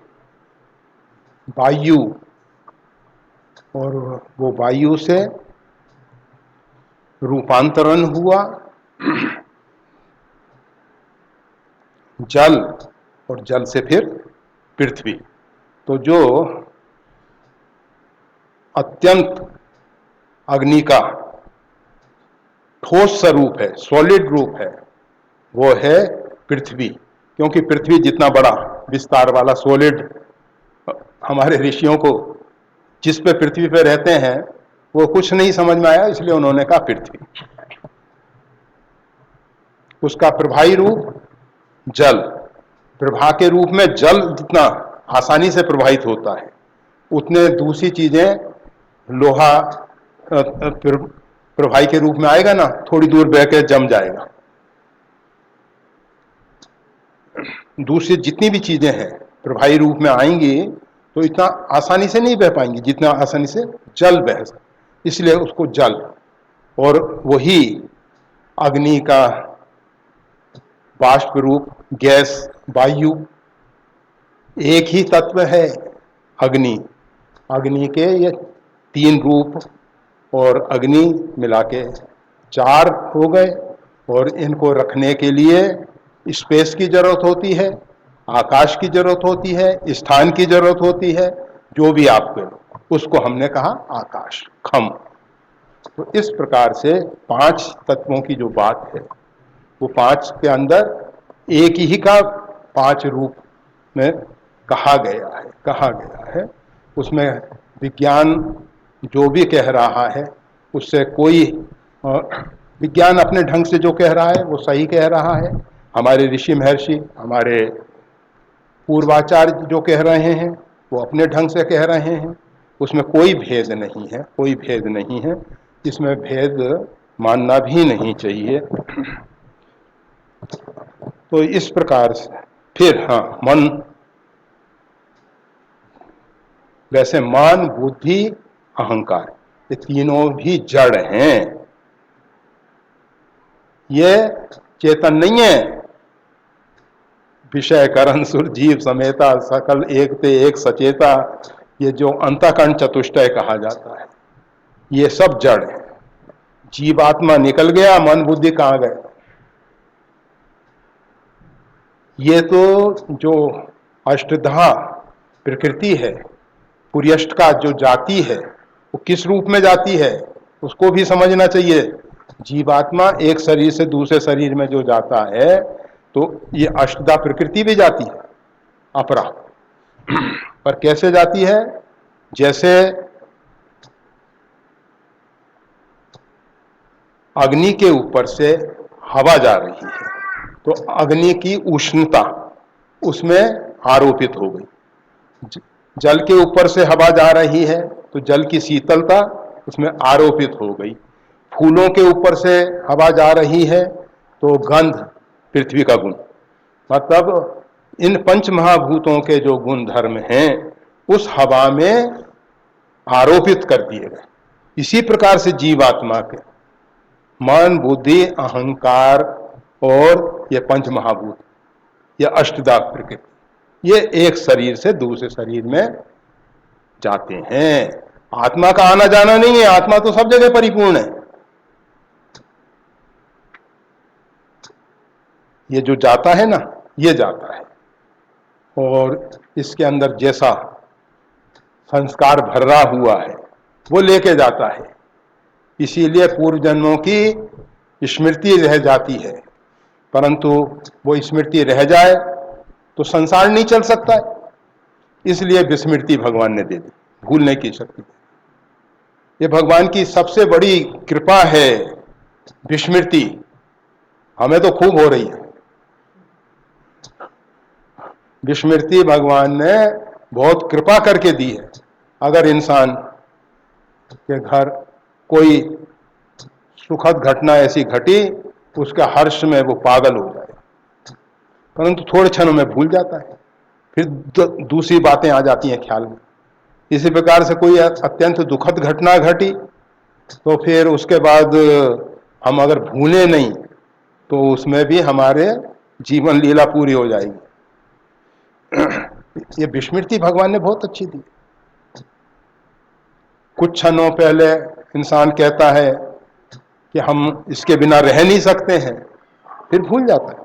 वायु, और वो वायु से रूपांतरण हुआ जल, और जल से फिर पृथ्वी। तो जो अत्यंत अग्नि का ठोस स्वरूप है, सॉलिड रूप है, वो है पृथ्वी। क्योंकि पृथ्वी जितना बड़ा विस्तार वाला सॉलिड, हमारे ऋषियों को जिस पे पृथ्वी पे रहते हैं वो कुछ नहीं समझ में आया, इसलिए उन्होंने कहा पृथ्वी। उसका प्रभावी रूप जल, प्रभा के रूप में जल जितना आसानी से प्रवाहित होता है, उतने दूसरी चीजें, लोहा प्रभावी के रूप में आएगा ना, थोड़ी दूर बह के जम जाएगा। दूसरी जितनी भी चीजें हैं प्रभावी रूप में आएंगी तो इतना आसानी से नहीं बह पाएंगी जितना आसानी से जल बह, इसलिए उसको जल। और वही अग्नि का बाष्प रूप गैस वायु, एक ही तत्व है अग्नि। अग्नि के ये 3 रूप और अग्नि मिला के 4 हो गए, और इनको रखने के लिए स्पेस की जरूरत होती है, आकाश की जरूरत होती है, स्थान की जरूरत होती है, जो भी आप करो उसको हमने कहा आकाश, खम। तो इस प्रकार से 5 तत्वों की जो बात है वो 5 के अंदर एक ही का 5 रूप में कहा गया है। उसमें विज्ञान जो भी कह रहा है उससे कोई, विज्ञान अपने ढंग से जो कह रहा है वो सही कह रहा है। हमारे ऋषि महर्षि, हमारे पूर्वाचार्य जो कह रहे हैं वो अपने ढंग से कह रहे हैं, उसमें कोई भेद नहीं है, कोई भेद नहीं है, इसमें भेद मानना भी नहीं चाहिए। तो इस प्रकार से फिर हाँ, मन, वैसे मान बुद्धि अहंकार ये तीनों भी जड़ हैं, ये चेतन नहीं है। विषय करण सुर जीव समेता सकल एक ते एक सचेता, ये जो अंतःकरण चतुष्टय कहा जाता है, ये सब जड़ है। जीवात्मा निकल गया, मन बुद्धि कहाँ गए? ये तो जो अष्टधा प्रकृति है, पुर्यष्ट का जो जाति है वो किस रूप में जाती है उसको भी समझना चाहिए। जीवात्मा एक शरीर से दूसरे शरीर में जो जाता है तो ये अष्टधा प्रकृति भी जाती है अपरा, पर कैसे जाती है? जैसे अग्नि के ऊपर से हवा जा रही है तो अग्नि की उष्णता, उसमें आरोपित हो गई। जल के ऊपर से हवा जा रही है तो जल की शीतलता उसमें आरोपित हो गई। फूलों के ऊपर से हवा जा रही है तो गंध, पृथ्वी का गुण, मतलब इन पंच महाभूतों के जो गुण धर्म हैं उस हवा में आरोपित कर दिए गए। इसी प्रकार से जीवात्मा के मन, बुद्धि, अहंकार और ये पंच महाभूत, ये अष्टधा प्रकृति, ये एक शरीर से दूसरे शरीर में जाते हैं। आत्मा का आना जाना नहीं है, आत्मा तो सब जगह परिपूर्ण है। ये जो जाता है ना, ये जाता है और इसके अंदर जैसा संस्कार भरा हुआ है वो लेके जाता है। इसीलिए पूर्व जन्मों की स्मृति रह जाती है, परंतु वो स्मृति रह जाए तो संसार नहीं चल सकता है। इसलिए विस्मृति भगवान ने दे दी, भूलने की शक्ति। ये भगवान की सबसे बड़ी कृपा है, विस्मृति। हमें तो खूब हो रही है। विस्मृति भगवान ने बहुत कृपा करके दी है। अगर इंसान के घर कोई सुखद घटना ऐसी घटी, उसका हर्ष में वो पागल हो जाए, परंतु थोड़े क्षणों में भूल जाता है, फिर दूसरी बातें आ जाती हैं ख्याल में। इसी प्रकार से कोई अत्यंत दुखद घटना घटी तो फिर उसके बाद हम अगर भूले नहीं तो उसमें भी हमारे जीवन लीला पूरी हो जाएगी। ये विस्मृति भगवान ने बहुत अच्छी दी। कुछ क्षणों पहले इंसान कहता है कि हम इसके बिना रह नहीं सकते हैं, फिर भूल जाता है।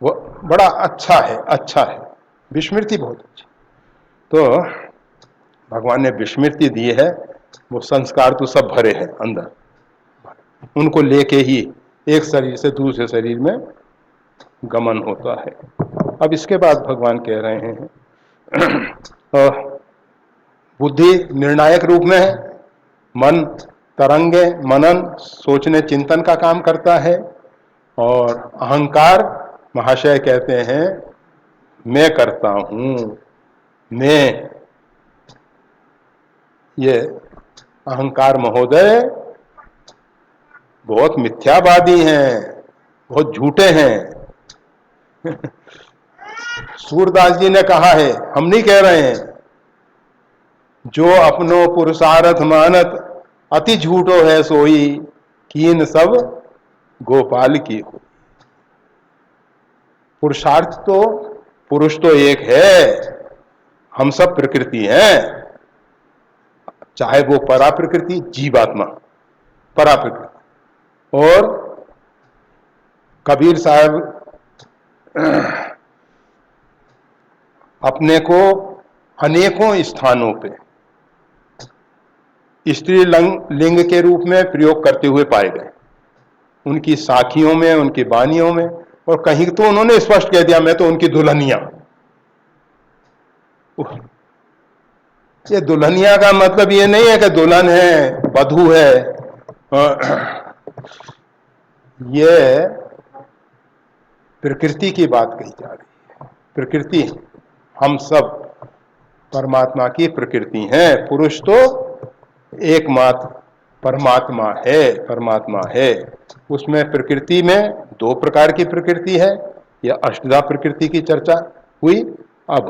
वो बड़ा अच्छा है, अच्छा है, विस्मृति बहुत अच्छी। तो भगवान ने विस्मृति दी है, वो संस्कार तो सब भरे हैं अंदर, उनको लेके ही एक शरीर से दूसरे शरीर में गमन होता है। अब इसके बाद भगवान कह रहे हैं बुद्धि निर्णायक रूप में है, मन तरंगे, मनन, सोचने चिंतन का काम करता है, और अहंकार महाशय कहते हैं मैं करता हूं, मैं। ये अहंकार महोदय बहुत मिथ्यावादी हैं, बहुत झूठे हैं। सूरदास जी ने कहा है, हम नहीं कह रहे हैं, जो अपनो पुरुषार्थ मानत अति झूठो है सोई, कीन सब गोपाल की हो। पुरुषार्थ तो पुरुष तो एक है, हम सब प्रकृति हैं, चाहे वो परा प्रकृति, जीवात्मा परा प्रकृति। और कबीर साहब अपने को अनेकों स्थानों पे स्त्री लिंग के रूप में प्रयोग करते हुए पाए गए, उनकी साखियों में, उनकी वानियों में, और कहीं तो उन्होंने स्पष्ट कह दिया मैं तो उनकी दुल्हनिया। ये दुल्हनिया का मतलब ये नहीं है कि दुल्हन है, वधू है। ये प्रकृति की बात कही जा रही है। प्रकृति, हम सब परमात्मा की प्रकृति हैं। पुरुष तो एकमात्र परमात्मा है, परमात्मा है। उसमें प्रकृति में दो प्रकार की प्रकृति है, यह अष्टधा प्रकृति की चर्चा हुई। अब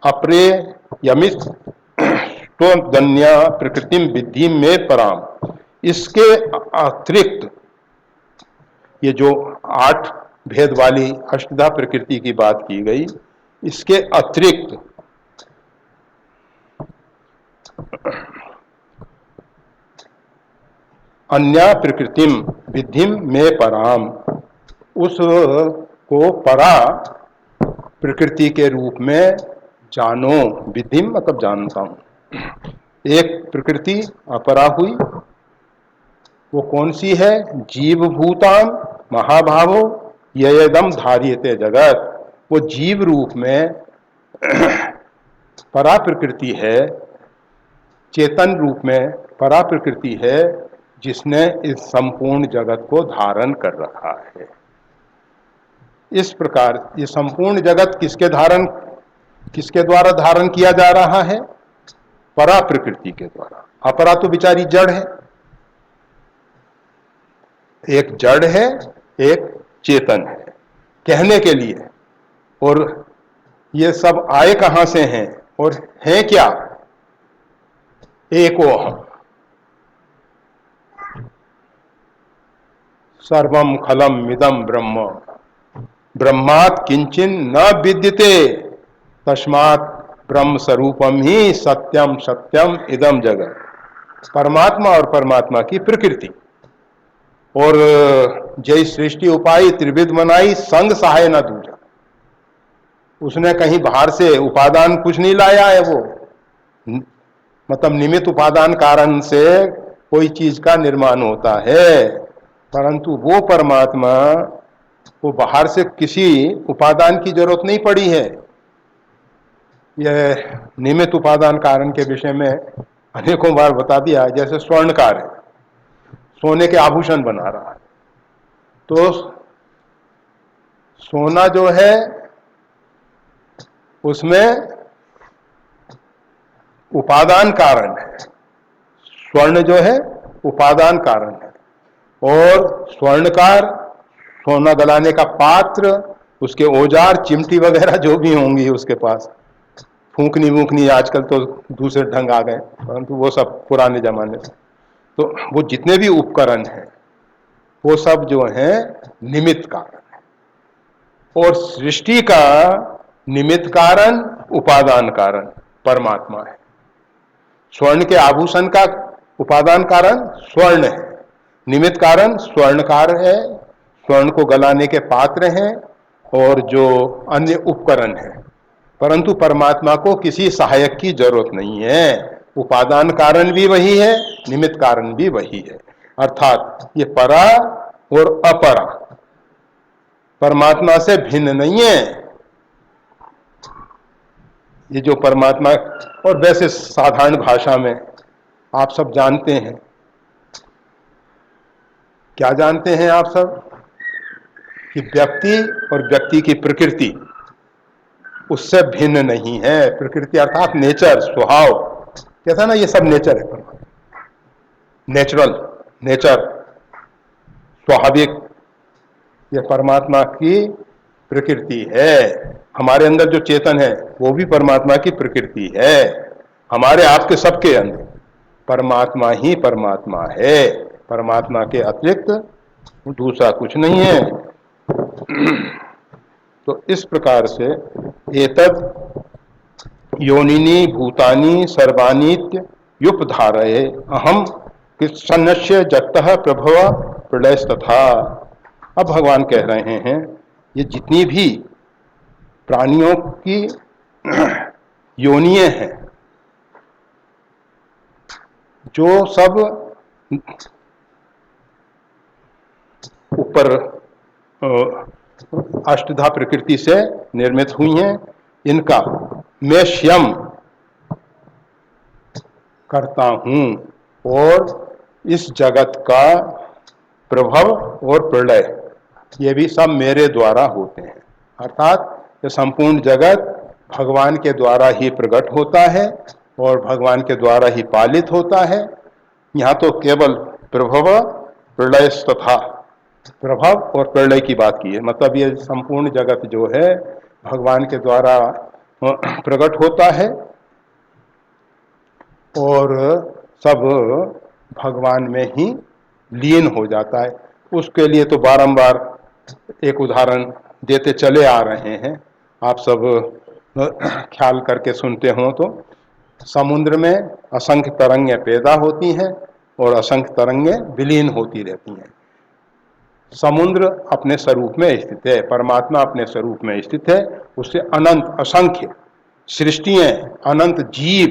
अपरे यमित स्वधन्या प्रकृति विद्धि में पराम, इसके अतिरिक्त ये जो 8 भेद वाली अष्टधा प्रकृति की बात की गई, इसके अतिरिक्त अन्या प्रकृतिम विधिम में पराम, उसको परा प्रकृति के रूप में जानो। विधिम मतलब जानता हूं। एक प्रकृति अपरा हुई, वो कौन सी है? जीव भूतान महाभावो ययदम धार्यते जगत, वो जीव रूप में परा प्रकृति है, चेतन रूप में परा प्रकृति है, जिसने इस संपूर्ण जगत को धारण कर रखा है। इस प्रकार ये संपूर्ण जगत किसके द्वारा धारण किया जा रहा है? परा प्रकृति के द्वारा। अपरा तो बिचारी जड़ है, एक जड़ है, एक चेतन है कहने के लिए। और ये सब आए कहां से हैं और हैं क्या? एको अहम। सर्वम खलम मिदम ब्रह्म ब्रह्मात् किंचिन न विद्यते तस्मात् ब्रह्म स्वरूपम ही सत्यम सत्यम इदम जगत। परमात्मा और परमात्मा की प्रकृति। और जय सृष्टि उपाय त्रिविध मनाई संग सहाय न दूजा। उसने कहीं बाहर से उपादान कुछ नहीं लाया है। वो मतलब निमित्त उपादान कारण से कोई चीज का निर्माण होता है, परंतु वो परमात्मा को बाहर से किसी उपादान की जरूरत नहीं पड़ी है। यह निमित्त उपादान कारण के विषय में अनेकों बार बता दिया है। जैसे स्वर्णकार है, सोने के आभूषण बना रहा है, तो सोना जो है उसमें उपादान कारण है, स्वर्ण जो है उपादान कारण है। और स्वर्णकार सोना गलाने का पात्र, उसके औजार, चिमटी वगैरह जो भी होंगी उसके पास, फूंकनी वूंकनी आजकल तो दूसरे ढंग आ गए, परंतु वो सब पुराने जमाने से। तो वो जितने भी उपकरण हैं वो सब जो है निमित्त कारण है। और सृष्टि का निमित्त कारण उपादान कारण परमात्मा है। स्वर्ण के आभूषण का उपादान कारण स्वर्ण है, निमित्त कारण स्वर्णकार है, स्वर्ण को गलाने के पात्र हैं और जो अन्य उपकरण है। परंतु परमात्मा को किसी सहायक की जरूरत नहीं है। उपादान कारण भी वही है, निमित्त कारण भी वही है। अर्थात ये परा और अपरा परमात्मा से भिन्न नहीं है। ये जो परमात्मा, और वैसे साधारण भाषा में आप सब जानते हैं, क्या जानते हैं आप सब? कि व्यक्ति और व्यक्ति की प्रकृति उससे भिन्न नहीं है। प्रकृति अर्थात नेचर, स्वभाव। कहता ना ये सब नेचर है, नेचुरल, नेचर, स्वाभाविक, ये परमात्मा की प्रकृति है। हमारे अंदर जो चेतन है वो भी परमात्मा की प्रकृति है। हमारे आपके सबके अंदर परमात्मा ही परमात्मा है। परमात्मा के अतिरिक्त दूसरा कुछ नहीं है। तो इस प्रकार से एतद योनिनी भूतानि सर्वानीत्य युपधारये अहम कृष्णस्य जगतः प्रभव प्रलयस्तथा। अब भगवान कह रहे हैं ये जितनी भी प्राणियों की योनियां हैं, जो सब ऊपर अष्टधा प्रकृति से निर्मित हुई हैं, इनका मैं स्वयं करता हूं और इस जगत का प्रभव और प्रलय ये भी सब मेरे द्वारा होते हैं। अर्थात ये संपूर्ण जगत भगवान के द्वारा ही प्रकट होता है और भगवान के द्वारा ही पालित होता है। यहाँ तो केवल प्रभव प्रलय तथा प्रभाव और प्रलय की बात की है। मतलब ये संपूर्ण जगत जो है भगवान के द्वारा प्रकट होता है और सब भगवान में ही लीन हो जाता है। उसके लिए तो बारंबार एक उदाहरण देते चले आ रहे हैं, आप सब ख्याल करके सुनते हो तो। समुद्र में असंख्य तरंगें पैदा होती हैं और असंख्य तरंगें विलीन होती रहती हैं। समुद्र अपने स्वरूप में स्थित है, परमात्मा अपने स्वरूप में स्थित है। उससे अनंत असंख्य सृष्टियां, अनंत जीव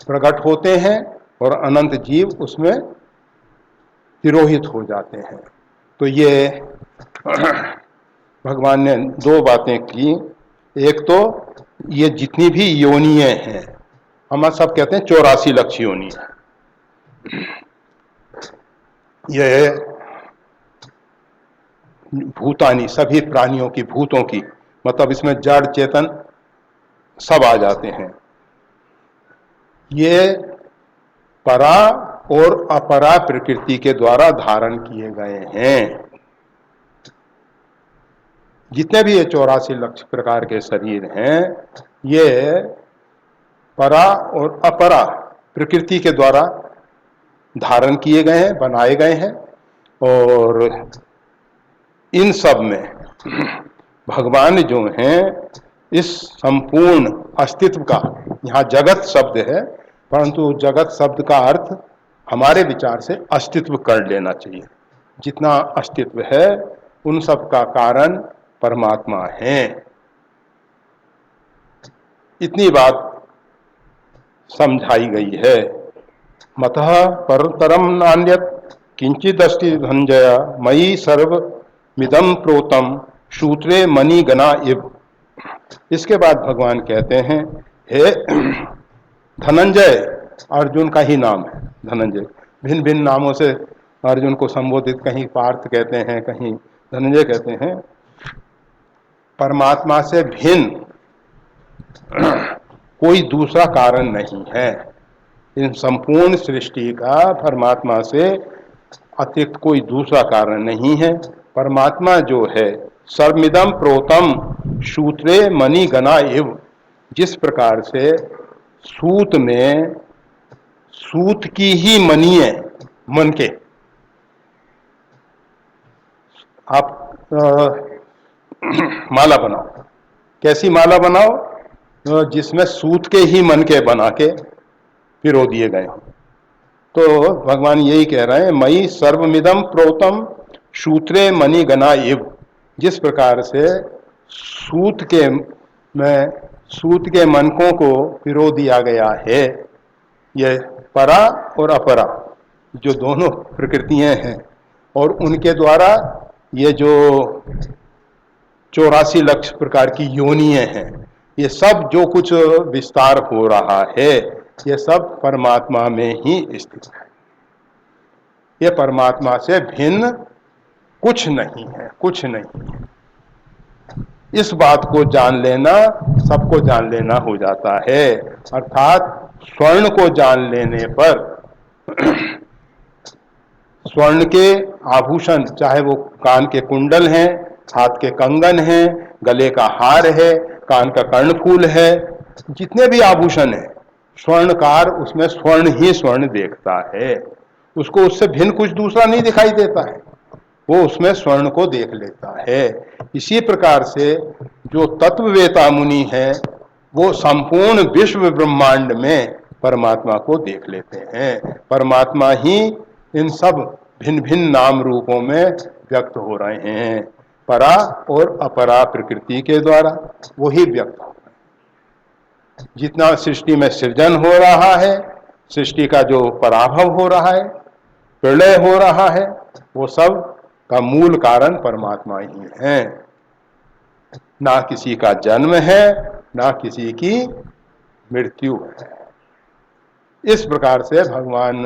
प्रकट होते हैं और अनंत जीव उसमें तिरोहित हो जाते हैं। तो ये भगवान ने दो बातें की। एक तो ये जितनी भी योनियां हैं, हम सब कहते हैं 84 लक्ष योनियां, ये भूतानी, सभी प्राणियों की, भूतों की, मतलब इसमें जड़ चेतन सब आ जाते हैं। ये परा और अपरा प्रकृति के द्वारा धारण किए गए हैं। जितने भी ये 84 लक्ष प्रकार के शरीर हैं, ये परा और अपरा प्रकृति के द्वारा धारण किए गए हैं, बनाए गए हैं। और इन सब में भगवान जो हैं, इस संपूर्ण अस्तित्व का, यहाँ जगत शब्द है, परंतु जगत शब्द का अर्थ हमारे विचार से अस्तित्व कर लेना चाहिए। जितना अस्तित्व है उन सब का कारण परमात्मा है। इतनी बात समझाई गई है। मतः परतरम नान्यत् किंचिदस्ति धनंजय मयि सर्वमिदं प्रोतम सूत्रे मणिगणा इव। इसके बाद भगवान कहते हैं, हे धनंजय, अर्जुन का ही नाम है धनंजय, भिन्न भिन्न नामों से अर्जुन को संबोधित, कहीं पार्थ कहते हैं, कहीं धनंजय कहते हैं। परमात्मा से भिन्न कोई दूसरा कारण नहीं है। इन संपूर्ण सृष्टि का परमात्मा से अतिरिक्त कोई दूसरा कारण नहीं है। परमात्मा जो है, सर्वमिदं प्रोतम सूत्रे मणिगणा इव, जिस प्रकार से सूत में, सूत की ही मणि है, मन के, आप माला बनाओ, कैसी माला बनाओ, जिसमें सूत के ही मन के बना के पिरो दिए गए। तो भगवान यही कह रहे हैं, मयि सर्वमिदं प्रोतम सूत्रे मणिगणा इव, जिस प्रकार से सूत के मनकों को पिरो दिया गया है। ये परा और अपरा जो दोनों प्रकृतियां हैं, और उनके द्वारा ये जो 84 लक्ष प्रकार की योनियां हैं, ये सब जो कुछ विस्तार हो रहा है, ये सब परमात्मा में ही स्थित है। ये परमात्मा से भिन्न कुछ नहीं है, कुछ नहीं है। इस बात को जान लेना सबको जान लेना हो जाता है। अर्थात स्वर्ण को जान लेने पर स्वर्ण के आभूषण, चाहे वो कान के कुंडल हैं, हाथ के कंगन हैं, गले का हार है, कान का कर्णफूल है, जितने भी आभूषण हैं, स्वर्णकार उसमें स्वर्ण ही स्वर्ण देखता है। उसको उससे भिन्न कुछ दूसरा नहीं दिखाई देता है, वो उसमें स्वर्ण को देख लेता है। इसी प्रकार से जो तत्ववेता मुनि है, वो संपूर्ण विश्व ब्रह्मांड में परमात्मा को देख लेते हैं। परमात्मा ही इन सब भिन्न भिन्न नाम रूपों में व्यक्त हो रहे हैं। परा और अपरा प्रकृति के द्वारा वही व्यक्त हो रहे हैं। जितना सृष्टि में सृजन हो रहा है, सृष्टि का जो पराभव हो रहा है, प्रलय हो रहा है, वो सब का मूल कारण परमात्मा ही है। ना किसी का जन्म है, ना किसी की मृत्यु है। इस प्रकार से भगवान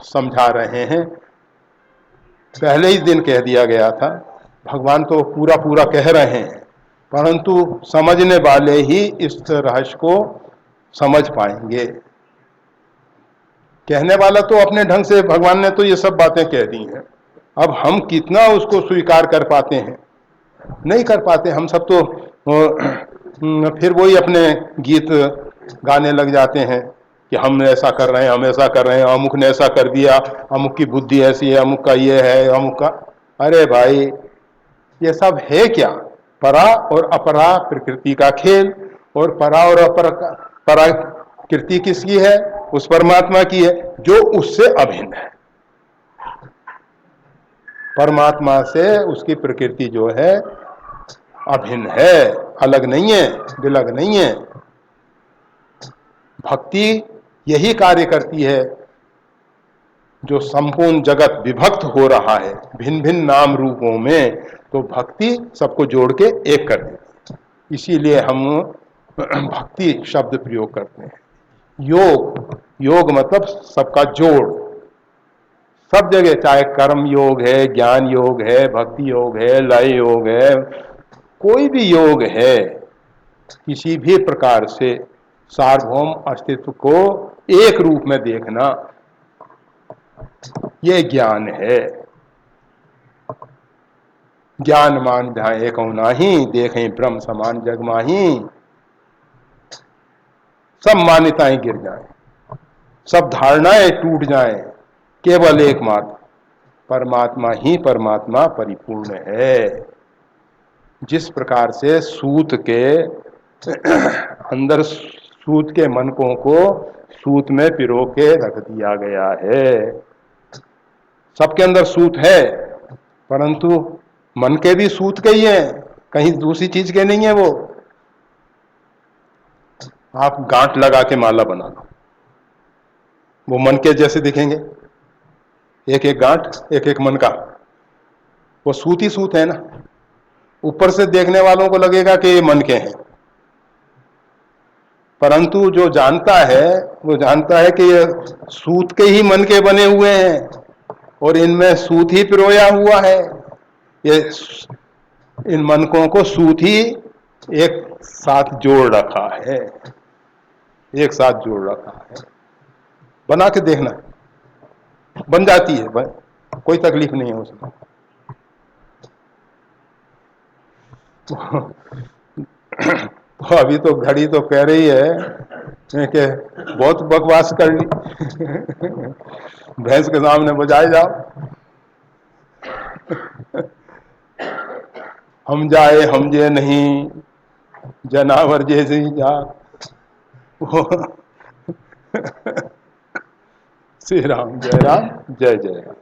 समझा रहे हैं। पहले ही दिन कह दिया गया था, भगवान तो पूरा पूरा कह रहे हैं, परंतु समझने वाले ही इस रहस्य को समझ पाएंगे। कहने वाला तो अपने ढंग से, भगवान ने तो ये सब बातें कह दी हैं, अब हम कितना उसको स्वीकार कर पाते हैं, नहीं कर पाते। हम सब तो फिर वही अपने गीत गाने लग जाते हैं कि हम ऐसा कर रहे हैं, हम ऐसा कर रहे हैं, अमुक ने ऐसा कर दिया, अमुक की बुद्धि ऐसी है, अमुक का ये है, अमुक का। अरे भाई, ये सब है क्या? परा और अपरा प्रकृति का खेल। और परा और परा कृति किसकी है? उस परमात्मा की है जो उससे अभिन्न है। परमात्मा से उसकी प्रकृति जो है अभिन्न है, अलग नहीं है, विलग नहीं है। भक्ति यही कार्य करती है। जो संपूर्ण जगत विभक्त हो रहा है भिन्न भिन्न नाम रूपों में, तो भक्ति सबको जोड़ के एक कर देती है। इसीलिए हम भक्ति शब्द प्रयोग करते हैं। योग, योग मतलब सबका जोड़, सब जगह, चाहे कर्म योग है, ज्ञान योग है, भक्ति योग है, लय योग है, कोई भी योग है, किसी भी प्रकार से सार्वभौम अस्तित्व को एक रूप में देखना, ये ज्ञान है। ज्ञान मान ध्यान एक नाही, देखें ब्रह्म समान जग माही। सब मान्यताएं गिर जाएं, सब धारणाएं टूट जाएं, केवल एकमात्र परमात्मा ही परमात्मा परिपूर्ण है। जिस प्रकार से सूत के अंदर, सूत के मनकों को सूत में पिरो के रख दिया गया है। सबके अंदर सूत है, परंतु मन के भी सूत के ही है, कहीं दूसरी चीज के नहीं है। वो आप गांठ लगा के माला बना लो, वो मन के जैसे दिखेंगे, एक एक गांठ, एक एक मन का, वो सूत ही सूत है ना। ऊपर से देखने वालों को लगेगा कि ये मन के हैं, परंतु जो जानता है वो जानता है कि ये सूत के ही मन के बने हुए हैं और इनमें सूत ही पिरोया हुआ है। ये इन मनकों को सूत ही एक साथ जोड़ रखा है, एक साथ जोड़ रखा है। बना के देखना, बन जाती है, कोई तकलीफ नहीं है उसमें। तो अभी तो घड़ी तो कह रही है कि बहुत बकवास कर ली, भैंस के सामने बजाए जाओ। हम जाए हम जे नहीं, जनावर जैसे ही जा। श्री राम, जय राम, जय जय राम।